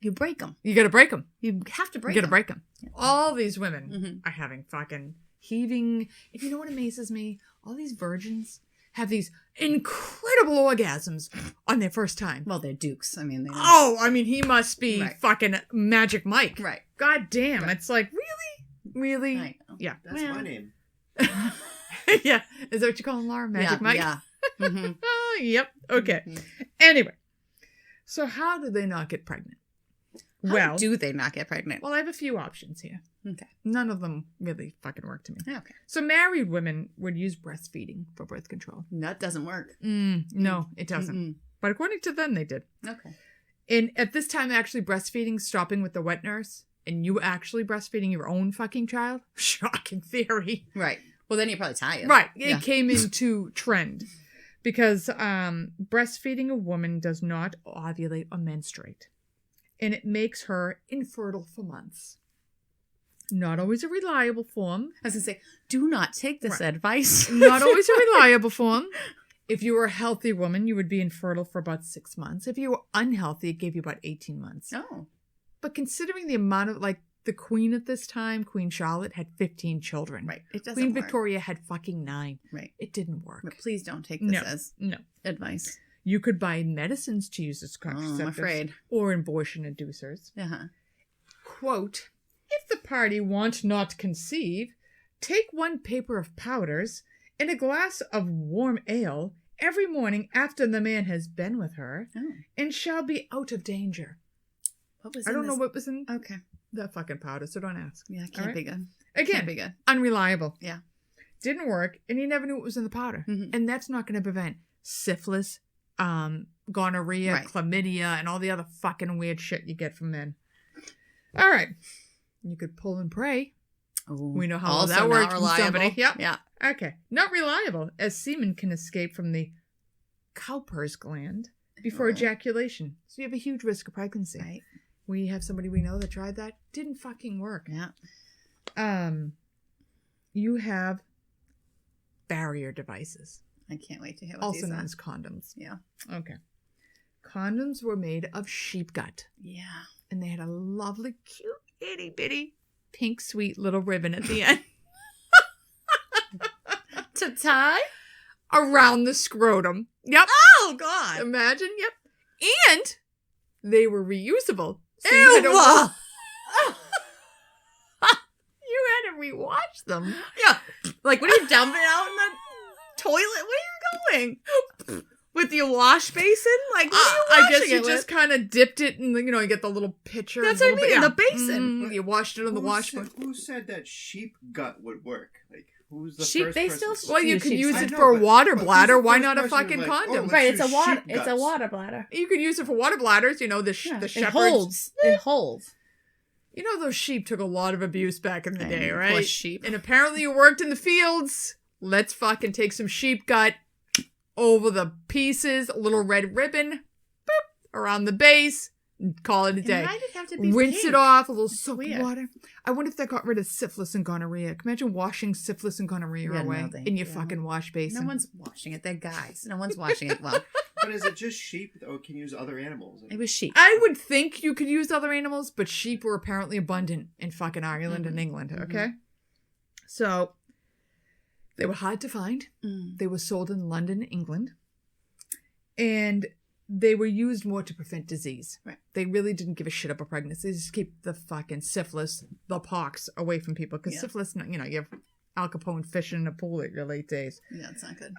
You break them. You got to break them. You have to break them. You got to break them. Yeah. All these women are having fucking heaving. If you know what amazes me, all these virgins have these incredible orgasms on their first time. Well, they're dukes. I mean, they don't... I mean, he must be fucking Magic Mike. Right. God damn. Right. It's like, really? I know. Yeah. That's my name. Yeah. Is that what you call him, Laura? Magic Mike? Yeah. Mm-hmm. Yep. Okay. Mm-hmm. Anyway. So how do they not get pregnant? How do they not get pregnant? Well, I have a few options here. Okay. None of them really fucking work to me. Okay. So married women would use breastfeeding for birth control. That doesn't work. No, it doesn't. Mm-mm. But according to them, they did. Okay. And at this time, actually breastfeeding, stopping with the wet nurse, and you actually breastfeeding your own fucking child? Shocking theory. Right. Well, then you're probably tired. Right. It came into trend. Because breastfeeding a woman does not ovulate or menstruate. And it makes her infertile for months. Not always a reliable form. I was going to say, do not take this advice. Not always a reliable form. If you were a healthy woman, you would be infertile for about 6 months. If you were unhealthy, it gave you about 18 months. Oh. But considering the amount of, like, the queen at this time, Queen Charlotte, had 15 children. Right. It doesn't Queen work. Victoria had fucking 9. Right. It didn't work. But please don't take this as advice. You could buy medicines to use as contraceptives. I'm afraid. Or abortion inducers. Uh-huh. Quote, if the party want not conceive, take 1 paper of powders and a glass of warm ale every morning after the man has been with her, and shall be out of danger. What was I don't know what was in Okay. that fucking powder, so don't ask. Yeah, it can't be good. Again, Can't be good. unreliable. Yeah. Didn't work, and you never knew what was in the powder. Mm-hmm. And that's not going to prevent syphilis, gonorrhea, chlamydia, and all the other fucking weird shit you get from men. All right. You could pull and pray. Ooh. We know how Also that works. not reliable. Somebody. Yep. Yeah. Okay. Not reliable, as semen can escape from the Cowper's gland before ejaculation. So you have a huge risk of pregnancy. Right. We have somebody we know that tried that. Didn't fucking work. Yeah. You have barrier devices. I can't wait to hear what Also these known are. as condoms. Yeah. Okay. Condoms were made of sheep gut. Yeah. And they had a lovely, cute, itty bitty, pink, sweet little ribbon at the end. To tie? Around the scrotum. Yep. Oh, God. Imagine. Yep. And they were reusable. So Ew. you rewash them. Yeah. Like, what are you dumping out in the toilet? Where are you going? With your wash basin? Like, what are you I washing guess you it just with? kind of dipped it and, you get the little pitcher. That's and what I mean, the basin. You washed it on the washboard. Who said that sheep gut would work? Like, who's the Sheep, first they person? still Well, you use could sheep's use gut. it I for a know, but- water but bladder. who's the Why first not a person fucking who's like, condom? let's Right, use it's sheep it's a guts. water bladder. You could use it for water bladders. The Yeah, the it shepherds. holds. It holds. Those sheep took a lot of abuse back in the day, Poor right? sheep. And apparently you worked in the fields. Let's fucking take some sheep gut over the pieces, a little red ribbon, boop, around the base, and call it a day. And why did it have to be Rinse pink? it off, a little That's soap weird. water. I wonder if that got rid of syphilis and gonorrhea. Can you imagine washing syphilis and gonorrhea Yeah, away no, thank in your you. fucking wash basin? No one's washing it. They're guys. No one's washing it well. But is it just sheep, or can you use other animals? It was sheep. I would think you could use other animals, but sheep were apparently abundant in fucking Ireland and England, okay? So, they were hard to find. They were sold in London, England. And they were used more to prevent disease. Right. They really didn't give a shit about pregnancy. They just keep the fucking syphilis, the pox, away from people. Because Yeah. syphilis, you have Al Capone fishing in a pool at your late days. Yeah, it's not good.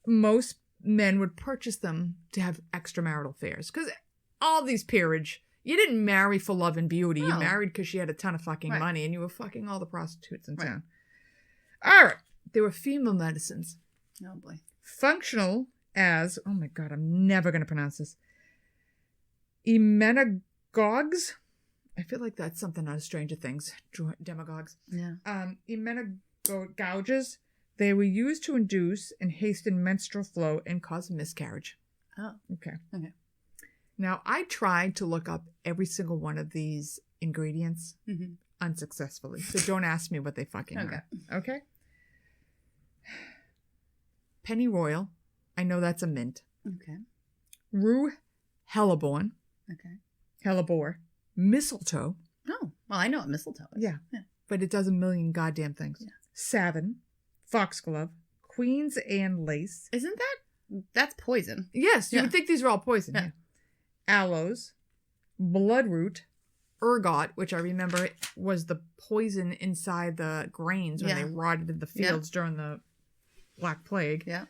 Most men would purchase them to have extramarital affairs. Because all these peerage, you didn't marry for love and beauty. You No. married because you had a ton of fucking Right. money and you were fucking all the prostitutes in Right. town. All right. They were female medicines. Oh, boy. Functional as, oh my God, I'm never going to pronounce this. Emmenagogues. I feel like that's something out of Stranger Things. Demagogues. Yeah. Emmenagouges. They were used to induce and hasten menstrual flow and cause a miscarriage. Oh. Okay. Okay. Now, I tried to look up every single one of these ingredients unsuccessfully. So don't ask me what they fucking Okay. are. Okay? Pennyroyal. I know that's a mint. Okay. Rue hellebore. Okay. Hellebore. Mistletoe. Oh, well, I know what mistletoe is. Yeah. But it does a million goddamn things. Yeah. Savin. Foxglove. Queen's Anne lace. Isn't that's poison? Yes, you Yeah. would think these are all poison. Yeah. Yeah. Aloes. Bloodroot. Ergot, which I remember was the poison inside the grains when Yeah. they rotted in the fields during the Black Plague. Yeah.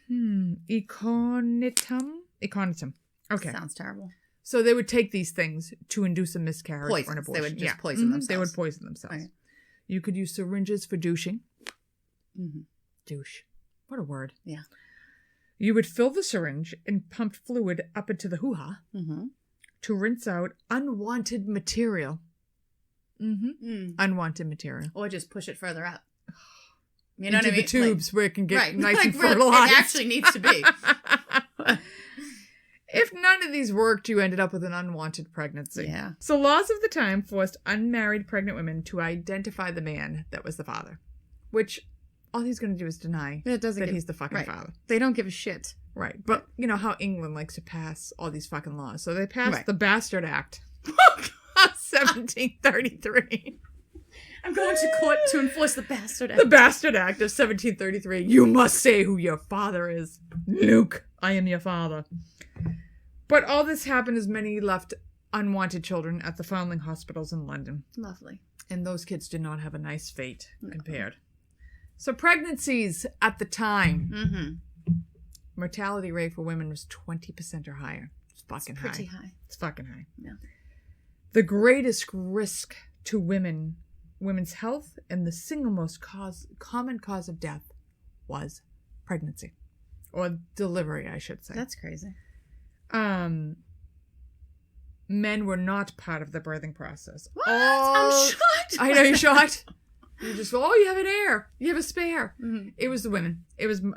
Econitum. Okay. Sounds terrible. So they would take these things to induce a miscarriage or an Poisons. abortion. They would just poison themselves. They would poison themselves. Okay. You could use syringes for douching. Mm-hmm. Douche. What a word. Yeah. You would fill the syringe and pump fluid up into the hoo-ha Mm-hmm. to rinse out unwanted material. Unwanted material. Or just push it further out. You know Into what I mean? the tubes where it can get right. nice and really, fertilized. it actually needs to be. If none of these worked, you ended up with an unwanted pregnancy. Yeah. So laws of the time forced unmarried pregnant women to identify the man that was the father, which all he's going to do is deny It doesn't that give- he's the fucking right. father. They don't give a shit. Right. But you know how England likes to pass all these fucking laws. So they passed Right. the Bastard Act of 1733. I'm going to court to enforce the Bastard Act. The Bastard Act of 1733. You must say who your father is. Luke, I am your father. But all this happened as many left unwanted children at the foundling hospitals in London. Lovely. And those kids did not have a nice fate compared. So pregnancies at the time, Mm-hmm. mortality rate for women was 20% or higher. It's fucking Pretty high. high. It's fucking high. Yeah. The greatest risk to women's health and the single most common cause of death was pregnancy. Or delivery, I should say. That's crazy. Men were not part of the birthing process. What? Oh, I'm shocked. I know you're shocked. You just go, oh, you have an heir. You have a spare. Mhm. It was the women. It was Like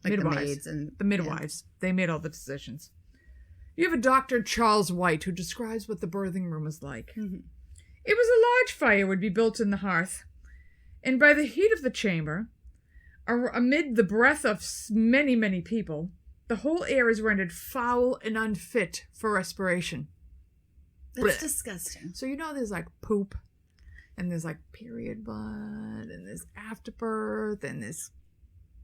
midwives. the maids and The midwives. They made all the decisions. You have a Dr. Charles White who describes what the birthing room was like. Mm-hmm. It was a large fire would be built in the hearth, and by the heat of the chamber, amid the breath of many, many people, the whole air is rendered foul and unfit for respiration. That's Blech. disgusting. So you know there's like poop, and there's like period blood, and there's afterbirth, and there's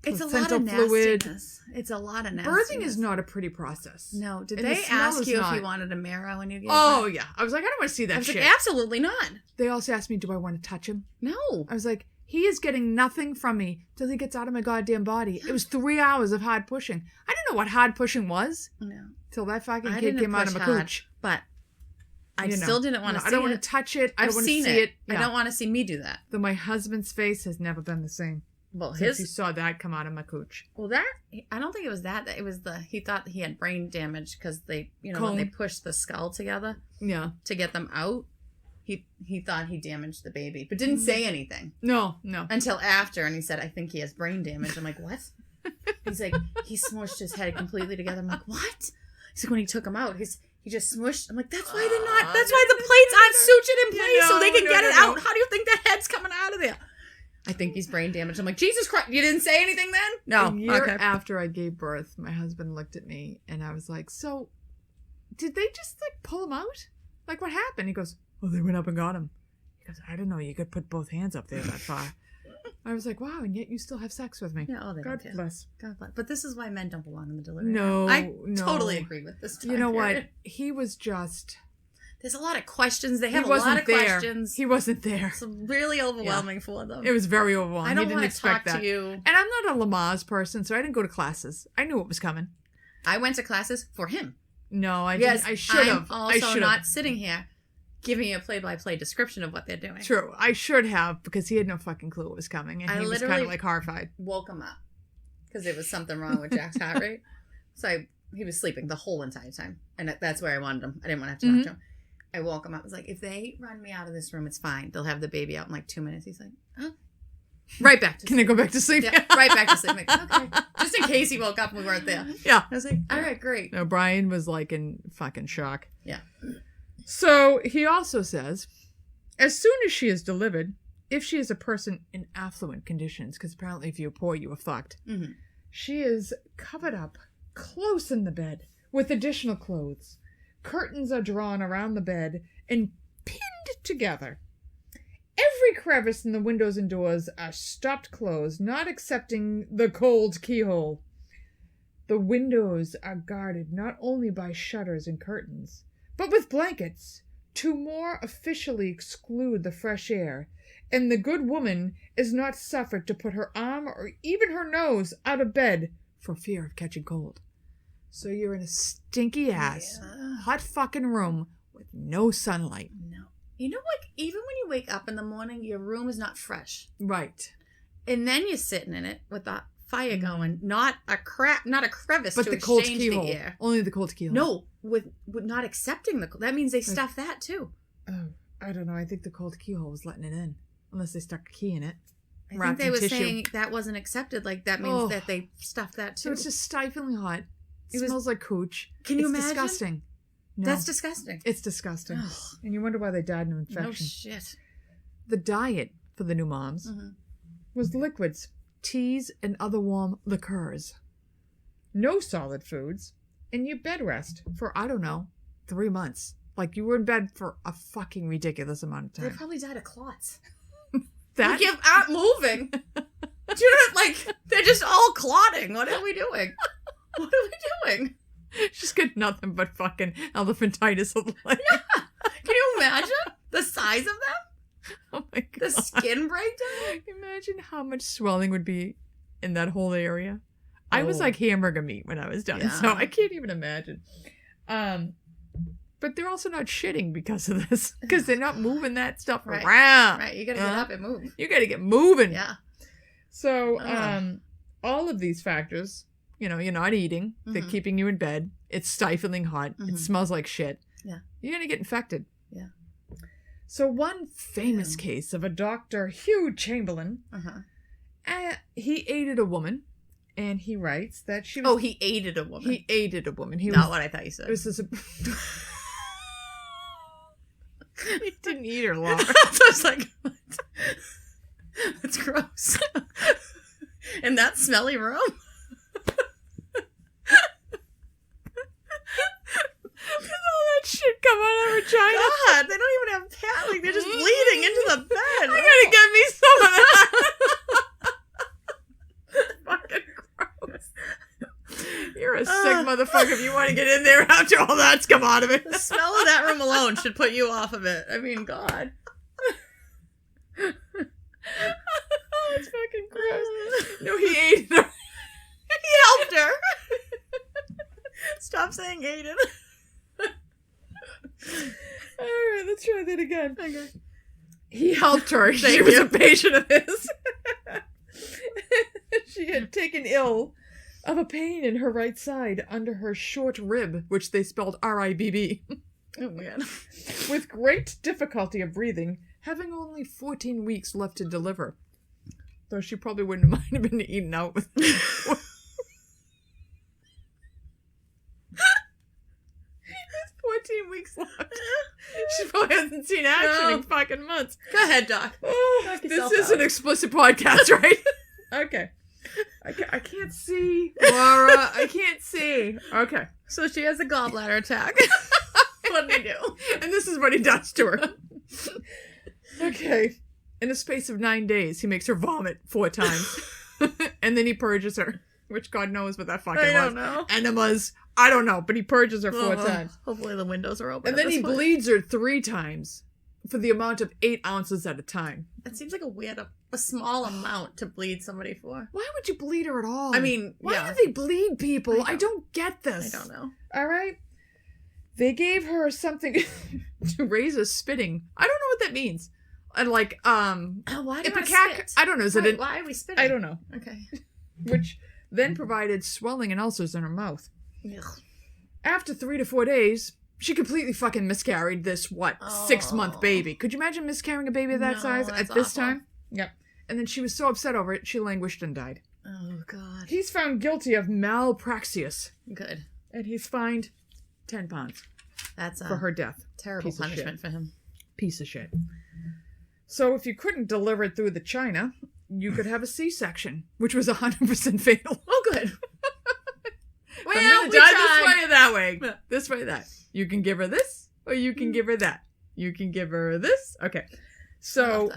It's a lot of nastiness. It's a lot of nastiness. Birthing is not a pretty process. No. Did And they the smell ask is you not. if you wanted a mirror when you gave Oh, birth? yeah. I was like, I don't want to see that I was shit. like, absolutely not. They also asked me, do I want to touch him? No. I was like, he is getting nothing from me till he gets out of my goddamn body. It was 3 hours of hard pushing. I didn't know what hard pushing was No. till that fucking I kid didn't came out of push my hard, cooch. but I You know. still didn't want to No, see I don't it. want to touch it. I I've don't want to seen see it. I don't want to see me do that. Though my husband's face has never been the same Well, since he saw that come out of my cooch. Well, I don't think it was that. It was he thought he had brain damage because they, when Cone. they pushed the skull together Yeah. to get them out, he thought he damaged the baby, but didn't say anything No. until after, and he said, "I think he has brain damage." I'm like, "What?" He's like, he smushed his head completely together. I'm like, "What?" He's like, when he took him out, he just smushed. I'm like, "That's why they're not. That's why the plates aren't sutured in place so they can get it out. How do you think that head's coming out of there?" I think he's brain damaged. I'm like, Jesus Christ, you didn't say anything then? No. A year Okay. after I gave birth, my husband looked at me and I was like, so did they just like pull him out? Like what happened? He goes, well, they went up and got him. He goes, I didn't know you could put both hands up there that far. I was like, wow, and yet you still have sex with me. Yeah, oh, they God don't care. bless. God bless. But this is why men don't belong in the delivery No, room. I no. totally agree with this. You know period. what? He was just... There's a lot of questions. They He have a wasn't lot of there. questions. He wasn't there. It's really overwhelming for them. It was very overwhelming. I don't He didn't want to expect talk that. to you. And I'm not a Lamaze person, so I didn't go to classes. I knew it was coming. I went to classes for him. No, I Yes, didn't. I should have. I'm I also should not have. sitting here giving you a play-by-play description of what they're doing. True. I should have because he had no fucking clue what was coming. And I he was kind literally of like horrified. Woke him up because there was something wrong with Jack's heart rate. So he was sleeping the whole entire time. And that's where I wanted him. I didn't want to have to talk to him. I woke him up. I was like, if they run me out of this room, it's fine. They'll have the baby out in like 2 minutes. He's like, huh? Right back to Can sleep. I go back to sleep? Yeah, right back to sleep. I'm like, okay. Just in case he woke up and we weren't there. Yeah. I was like, all right, great. No, Brian was like in fucking shock. Yeah. So he also says, as soon as she is delivered, if she is a person in affluent conditions, because apparently if you're poor, you are fucked, she is covered up close in the bed with additional clothes. Curtains are drawn around the bed and pinned together. Every crevice in the windows and doors are stopped closed, not excepting the cold keyhole. The windows are guarded not only by shutters and curtains, but with blankets to more officially exclude the fresh air, and the good woman is not suffered to put her arm or even her nose out of bed for fear of catching cold. So you're in a stinky ass, hot fucking room with no sunlight. No. You know, like, even when you wake up in the morning, your room is not fresh. Right. And then you're sitting in it with the fire going, not a crevice But to the cold exchange keyhole. the air. Only the cold keyhole. No, with not accepting that means they stuff that too. Oh, I don't know. I think the cold keyhole was letting it in. Unless they stuck a key in it. I think Wrapped they in were tissue. saying that wasn't accepted. Like, that means that they stuffed that too. So it's just stifling hot. It was- smells like cooch. Can you It's imagine? disgusting. No, That's disgusting. it's disgusting. Ugh. And you wonder why they died of an No infection. shit. The diet for the new moms was liquids, teas, and other warm liqueurs. No solid foods, and you bed rest for, I don't know, 3 months. Like, you were in bed for a fucking ridiculous amount of They time. probably died of clots. That You aren't moving. Do you know, like, they're just all clotting. What are we doing? What are we doing? She's got nothing but fucking elephantitis. Like, Can you imagine the size of them? oh my god. The skin breakdown? Imagine how much swelling would be in that whole area. I was Oh. like hamburger meat when I was done, Yeah. so I can't even imagine. But they're also not shitting because of this, because they're not moving that stuff Right. around. Right, you gotta get up and move. You gotta get moving. Yeah. So, Ugh. all of these factors, you're not eating, they're Mhm. keeping you in bed, it's stifling hot, Mhm. it smells like shit. Yeah. You're gonna get infected. Yeah. So one famous case of a Dr. Hugh Chamberlain, he aided a woman, and he writes that she was... Oh, he aided a woman. He aided a woman. He Not what I thought you said. It was this... He didn't eat her, Laura. I was like, what? That's gross. In that smelly room? All that shit come out of her vagina. God, they don't even have pad. Like, they're just bleeding into the bed. I gotta get me some of that. Fucking You're a sick motherfucker if you want to get in there after all that's come out of it. The smell of that room alone should put you off of it. I mean, God. It's fucking gross. No, he ate her. He helped her. Stop saying Aiden. All right, let's try that again. Okay. He helped her. She Thank was you. a patient of his. She had taken ill of a pain in her right side under her short rib, which they spelled R-I-B-B. Oh my God. With great difficulty of breathing, having only 14 weeks left to deliver. Though she probably wouldn't have minded been eaten out with 14 weeks left. She probably hasn't seen action in fucking months. Go ahead, Doc. Oh, this is an explicit podcast, right? Okay. I can't see, Laura. I can't see. Okay. So she has a gallbladder attack. What did he do? And this is what he does to her. Okay. In a space of 9 days, he makes her vomit 4 times. And then he purges her. Which God knows what that fucking was. I don't know. Enemas. I don't know, but he purges her 4 times. Hopefully the windows are open. And then he bleeds her 3 times for the amount of 8 ounces at a time. It seems like a small amount to bleed somebody for. Why would you bleed her at all? I mean, why do they bleed people? I don't get this. I don't know. All right. They gave her something to raise a spitting. I don't know what that means. And like, why do Ipecac? I don't know. Is it why are we spitting? I don't know. Okay. Which then provided swelling and ulcers in her mouth. Ugh. After 3 to 4 days, she completely fucking miscarried this, 6-month baby. Could you imagine miscarrying a baby of that size at this time? Yep. And then she was so upset over it, she languished and died. Oh, God. He's found guilty of malpraxis. Good. And he's fined 10 pounds. That's for her death. Terrible punishment for him. Piece of shit. So if you couldn't deliver it through the China, you could have a C-section, which was 100% fatal. Oh, good. Well, I'm gonna die this way or that way. This way or that. You can give her this, or you can give her that. You can give her this. Okay. So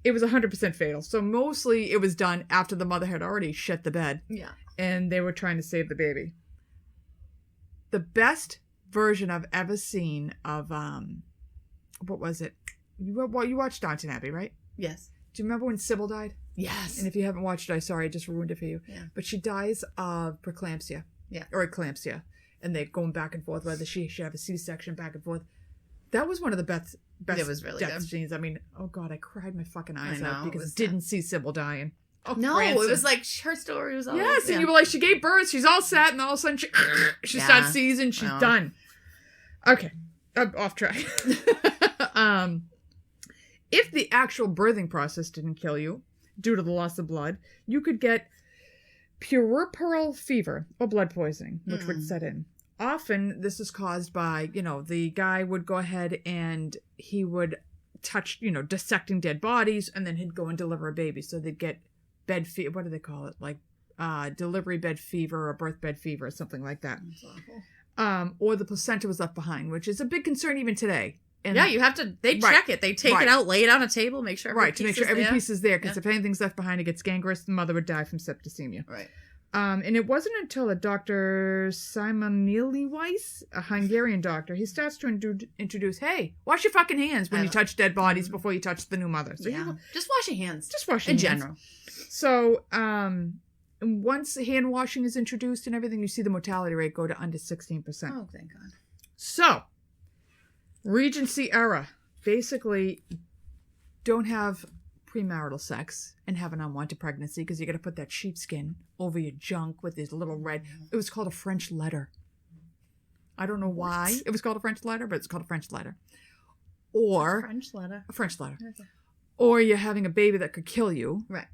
it was 100% fatal. So mostly it was done after the mother had already shit the bed. Yeah. And they were trying to save the baby. The best version I've ever seen of, what was it? You watched Downton Abbey, right? Yes. Do you remember when Sybil died? Yes. And if you haven't watched it, I'm sorry, I just ruined it for you. Yeah. But she dies of preeclampsia. Yeah. Or eclampsia. And they're going back and forth, whether she should have a C-section back and forth. That was one of the best it was really death good. scenes. I mean, oh God, I cried my fucking eyes I know, out because it was didn't see Sybil dying. Oh, no, Frances. it was like her story was always... Yes, and you were like, she gave birth, she's all set, and all of a sudden she starts seizing, she's done. Okay, I'm off track. If the actual birthing process didn't kill you, due to the loss of blood, you could get puerperal fever or blood poisoning, which would set in. Often this is caused by, the guy would go ahead and he would touch, dissecting dead bodies, and then he'd go and deliver a baby. So they'd get bed fever. What do they call it? Like delivery bed fever or birth bed fever or something like that. That's awful. Or the placenta was left behind, which is a big concern even today. And yeah, you have to, they check it. They take it out, lay it on a table, make sure to make sure every piece is there, because Yeah. if anything's left behind, it gets gangrenous, the mother would die from septicemia. Right. And it wasn't until a Dr. Simonili Weiss, a Hungarian doctor, he starts to introduce, hey, wash your fucking hands when you touch dead bodies before you touch the new mother. So just wash your hands. Just wash your in hands. general. So, once hand washing is introduced and everything, you see the mortality rate go to under 16%. Oh, thank God. So, Regency era. Basically, don't have premarital sex and have an unwanted pregnancy because you got to put that sheepskin over your junk with these little red... It was called a French letter. I don't know why it was called a French letter, but it's called a French letter. Or... French letter. A French letter. Okay. Or you're having a baby that could kill you. Right.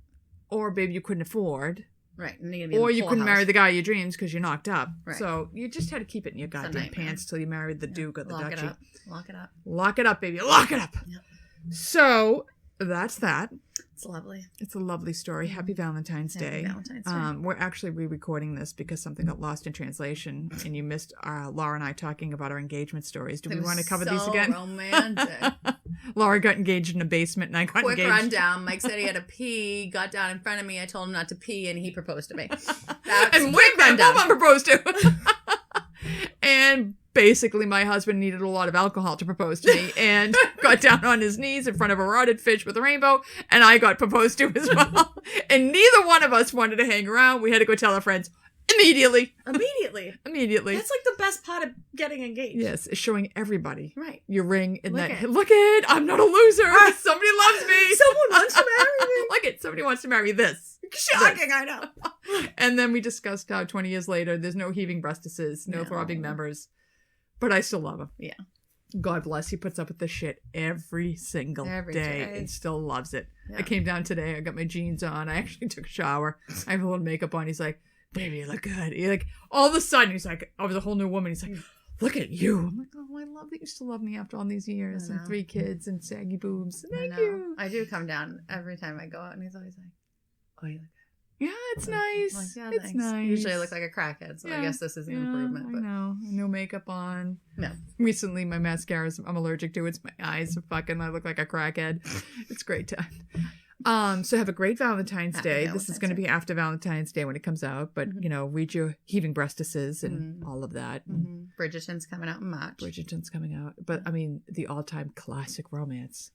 Or a baby you couldn't afford. Right. Or you couldn't marry the guy of your dreams because you're knocked up. Right. So you just had to keep it in your goddamn pants till you married the Duke or the Lock Duchy. it up. Lock it up. Lock it up, baby. Lock it up. Yep. So that's that. It's lovely. It's a lovely story. Happy Valentine's Day. Valentine's Day. We're actually re-recording this because something got lost in translation and you missed Laura and I talking about our engagement stories. Do we want to cover these again? Romantic. Laura got engaged in a basement, and I got Quick engaged. rundown. Mike said he had to pee, got down in front of me. I told him not to pee, and he proposed to me. That's And quick rundown. Mom proposed to. And basically, my husband needed a lot of alcohol to propose to me, and got down on his knees in front of a rotted fish with a rainbow, and I got proposed to as well. And neither one of us wanted to hang around. We had to go tell our friends immediately. Immediately. That's like the best part of getting engaged. Yes, it's showing everybody Right. your ring and Look that. it. Look it, I'm not a loser. Somebody loves me. Someone wants to marry me. Look it, somebody wants to marry this. Shocking, I know. And then we discussed how 20 years later, there's no heaving breastises, no throbbing members, but I still love him. Yeah. God bless. He puts up with this shit every single day and still loves it. Yeah. I came down today. I got my jeans on. I actually took a shower. I have a little makeup on. He's like, baby, you look good. He like, all of a sudden, he's like, I was a whole new woman. He's like, look at you. I'm like, oh, I love that you still love me after all these years and 3 kids and saggy boobs. Thank you. I do come down every time I go out, and he's always like, oh, you look good. Yeah, it's nice. Like, yeah, it's thanks. nice. Usually I look like a crackhead, so I guess this is an improvement. But I know. No makeup on. No. Recently, my mascara I'm allergic to. It's my eyes. Fucking, I look like a crackhead. It's great time. So have a great Valentine's Day. This is going to be after Valentine's Day when it comes out, but you know, read your Heaving Breastises and all of that. Bridgerton's coming out in March. Bridgerton's coming out, but I mean, the all-time classic romance.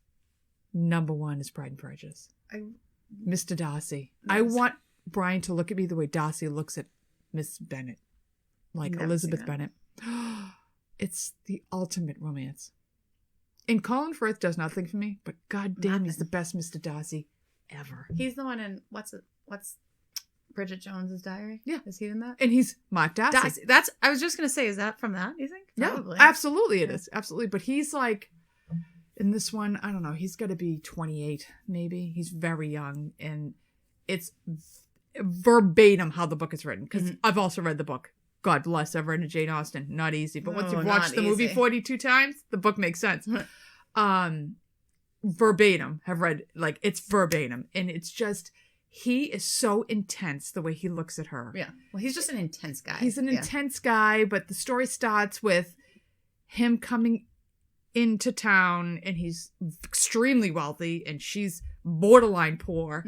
Number 1 is Pride and Prejudice. Mr. Darcy. Yes. I want Brian to look at me the way Darcy looks at Miss Bennet, like Elizabeth Bennet. It's the ultimate romance. And Colin Firth does nothing for me, but goddamn, he's the best Mr. Darcy ever. He's the one in what's Bridget Jones's Diary? Yeah, is he in that? And he's Mark Darcy. That's. I was just gonna say, is that from that? You think? Probably. Yeah, absolutely, it is absolutely. But he's like, in this one, I don't know. He's got to be 28, maybe. He's very young, and it's verbatim how the book is written. Because I've also read the book. God bless. I've read a Jane Austen. Not easy, but once you've watched the movie 42 times, the book makes sense. Verbatim. Have read like it's verbatim, and it's just. He is so intense the way he looks at her. Yeah. Well, he's just an intense guy. He's an intense guy, but the story starts with him coming into town, and he's extremely wealthy, and she's borderline poor.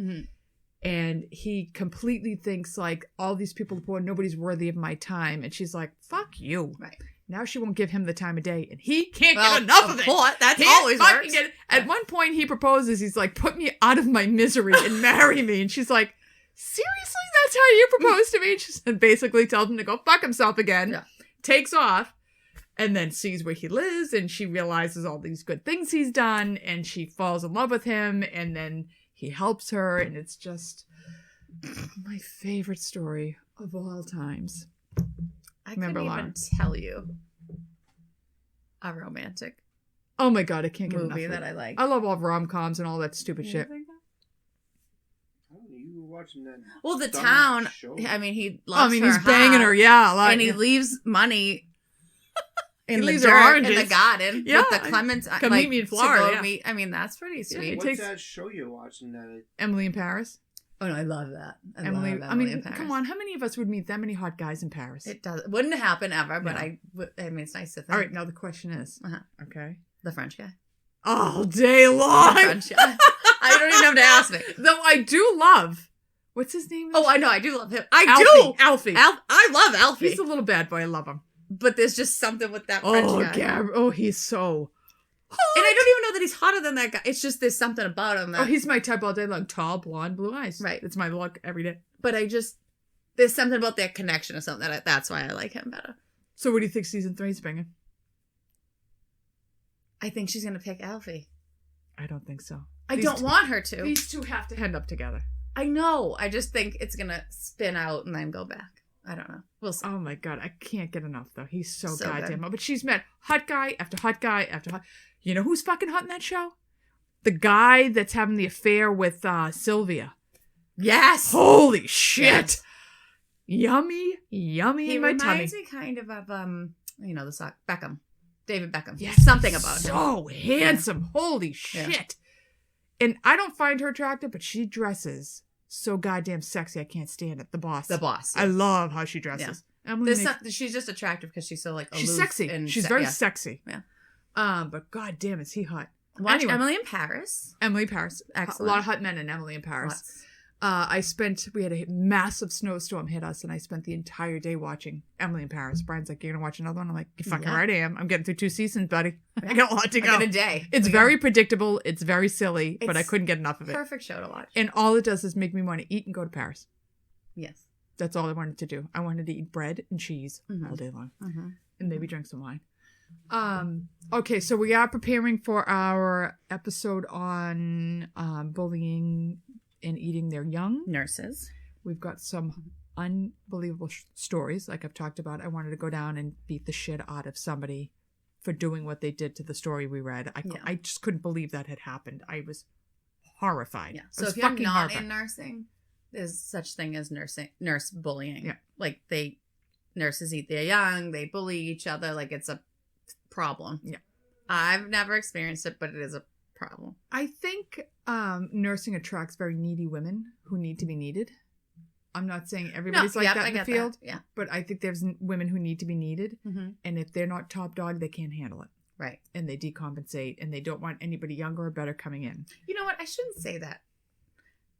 And he completely thinks like, all these people are poor, nobody's worthy of my time. And she's like, fuck you. Right. Now she won't give him the time of day, and he can't get enough of it. That's always works. At one point, he proposes. He's like, "Put me out of my misery and marry me." And she's like, "Seriously, that's how you propose to me?" And she basically tells him to go fuck himself again. Yeah. Takes off, and then sees where he lives, and she realizes all these good things he's done, and she falls in love with him, and then he helps her, and it's just my favorite story of all times. I couldn't even tell you a romantic oh my god, I can't get movie enough that I like. I love all rom-coms and all that stupid shit. You were watching that. Well, The Town. Show. I mean, he loves her. He's banging her, yeah, a lot, and he leaves money in the leaves dirt in the garden with the Clements. Come meet me in Florida. I mean, that's pretty sweet. Yeah, what's that show you're watching? That Emily in Paris. Oh no, I love that. Emily in Paris. Come on, how many of us would meet that many hot guys in Paris? It wouldn't happen ever, but I mean, it's nice to think. All right, now the question is, okay, the French guy. All day long. The French guy. I don't even have to ask me. Though I do love. What's his name? Oh, I know, I do love him. Alfie. I love Alfie. He's a little bad boy. I love him. But there's just something with that French guy. Oh, he's so hot. And I don't even know that he's hotter than that guy. It's just there's something about him. He's my type all day long. Tall, blonde, blue eyes. Right. It's my look every day. But there's something about their connection or something that's why I like him better. So what do you think season 3 is bringing? I think she's going to pick Alfie. I don't think so. I don't want her to. These two have to end up together. I know. I just think it's going to spin out and then go back. I don't know. We'll see. Oh my god, I can't get enough though. He's so goddamn hot. Good. But she's met hot guy after hot guy after hot. You know who's fucking hot in that show? The guy that's having the affair with Sylvia. Yes. Holy shit. Yes. Yummy in my tummy. He reminds me kind of the sock Beckham. David Beckham. Yes. Something about him. So handsome. Yeah. Holy shit. Yeah. And I don't find her attractive, but she dresses so goddamn sexy. I can't stand it. The boss. Yes. I love how she dresses. Yeah. She's just attractive because she's so like aloof. She's sexy. She's very sexy. Yeah. But goddamn, is he hot? Watch Anyway. Emily in Paris. Emily Paris. Excellent. A lot of hot men in Emily in Paris. Lots. We had a massive snowstorm hit us, and I spent the entire day watching Emily in Paris. Brian's like, "You're gonna watch another one?" I'm like, "You fucking right I am. I'm getting through 2 seasons, buddy. I got a lot to go." I got a day. It's very predictable. It's very silly, but I couldn't get enough of it. Perfect show to watch. And all it does is make me want to eat and go to Paris. Yes. That's all I wanted to do. I wanted to eat bread and cheese all day long, and maybe drink some wine. Okay, so we are preparing for our episode on bullying and eating their young. Nurses. We've got some unbelievable stories, like I've talked about. I wanted to go down and beat the shit out of somebody for doing what they did to the story we read. I just couldn't believe that had happened. I was horrified. Yeah. So if you're not in nursing, there's such thing as nurse bullying. Yeah. Like nurses eat their young, they bully each other, like it's a problem. Yeah. I've never experienced it, but it is a problem. I think nursing attracts very needy women who need to be needed. I'm not saying everybody's that in the field, but I think there's women who need to be needed, and if they're not top dog, they can't handle it. Right. And they decompensate, and they don't want anybody younger or better coming in. You know what? I shouldn't say that.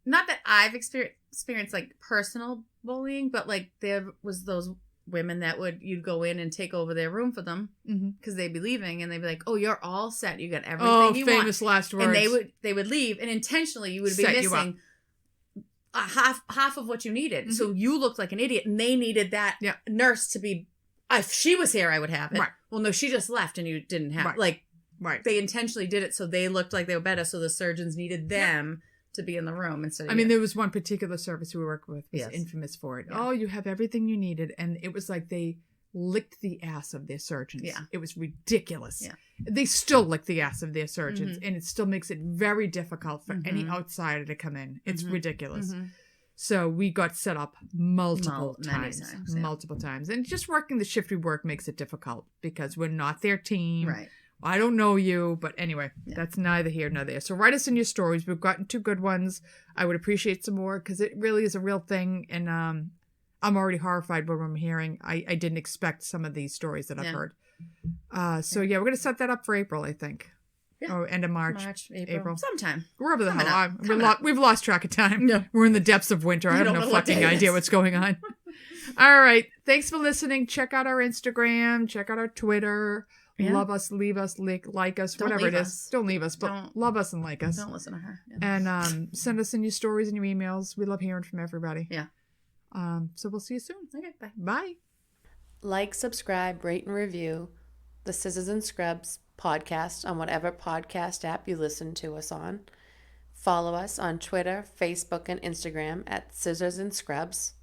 Not that I've experienced like personal bullying, but like there was those women that you'd go in and take over their room for them because they'd be leaving, and they'd be like, "Oh, you're all set. You got everything you want." Oh, famous last words. And they would leave, and intentionally you would be missing half of what you needed. So you looked like an idiot, and they needed that nurse to be. If she was here, I would have it. Right. Well, no, she just left, and you didn't have Right. They intentionally did it so they looked like they were better. So the surgeons needed them to be in the room instead of I mean, there was one particular service we worked with was Yes. infamous for it. Yeah. Oh, you have everything you needed. And it was like they licked the ass of their surgeons. Yeah. It was ridiculous. Yeah. They still lick the ass of their surgeons, and it still makes it very difficult for any outsider to come in. It's ridiculous. So we got set up multiple times. And just working the shift we work makes it difficult because we're not their team. Right. I don't know you, but anyway, that's neither here nor there. So write us in your stories. We've gotten 2 good ones. I would appreciate some more because it really is a real thing. And I'm already horrified by what I'm hearing. I didn't expect some of these stories that I've heard. We're going to set that up for April, I think. Yeah. Or end of March, April. Sometime. Wherever the hell. We've lost track of time. No. We're in the depths of winter. I have no fucking idea what's going on. All right. Thanks for listening. Check out our Instagram. Check out our Twitter. Yeah. Love us, leave us, like us, don't whatever it is. us. Don't leave us, but love us and like us. Don't listen to her. Yeah. And send us in your stories and your emails. We love hearing from everybody. Yeah. So we'll see you soon. Okay, bye. Bye. Like, subscribe, rate, and review the Scissors and Scrubs podcast on whatever podcast app you listen to us on. Follow us on Twitter, Facebook, and Instagram at Scissors and Scrubs.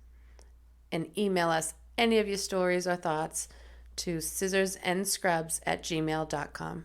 And email us any of your stories or thoughts to scissorsnscrubs@gmail.com.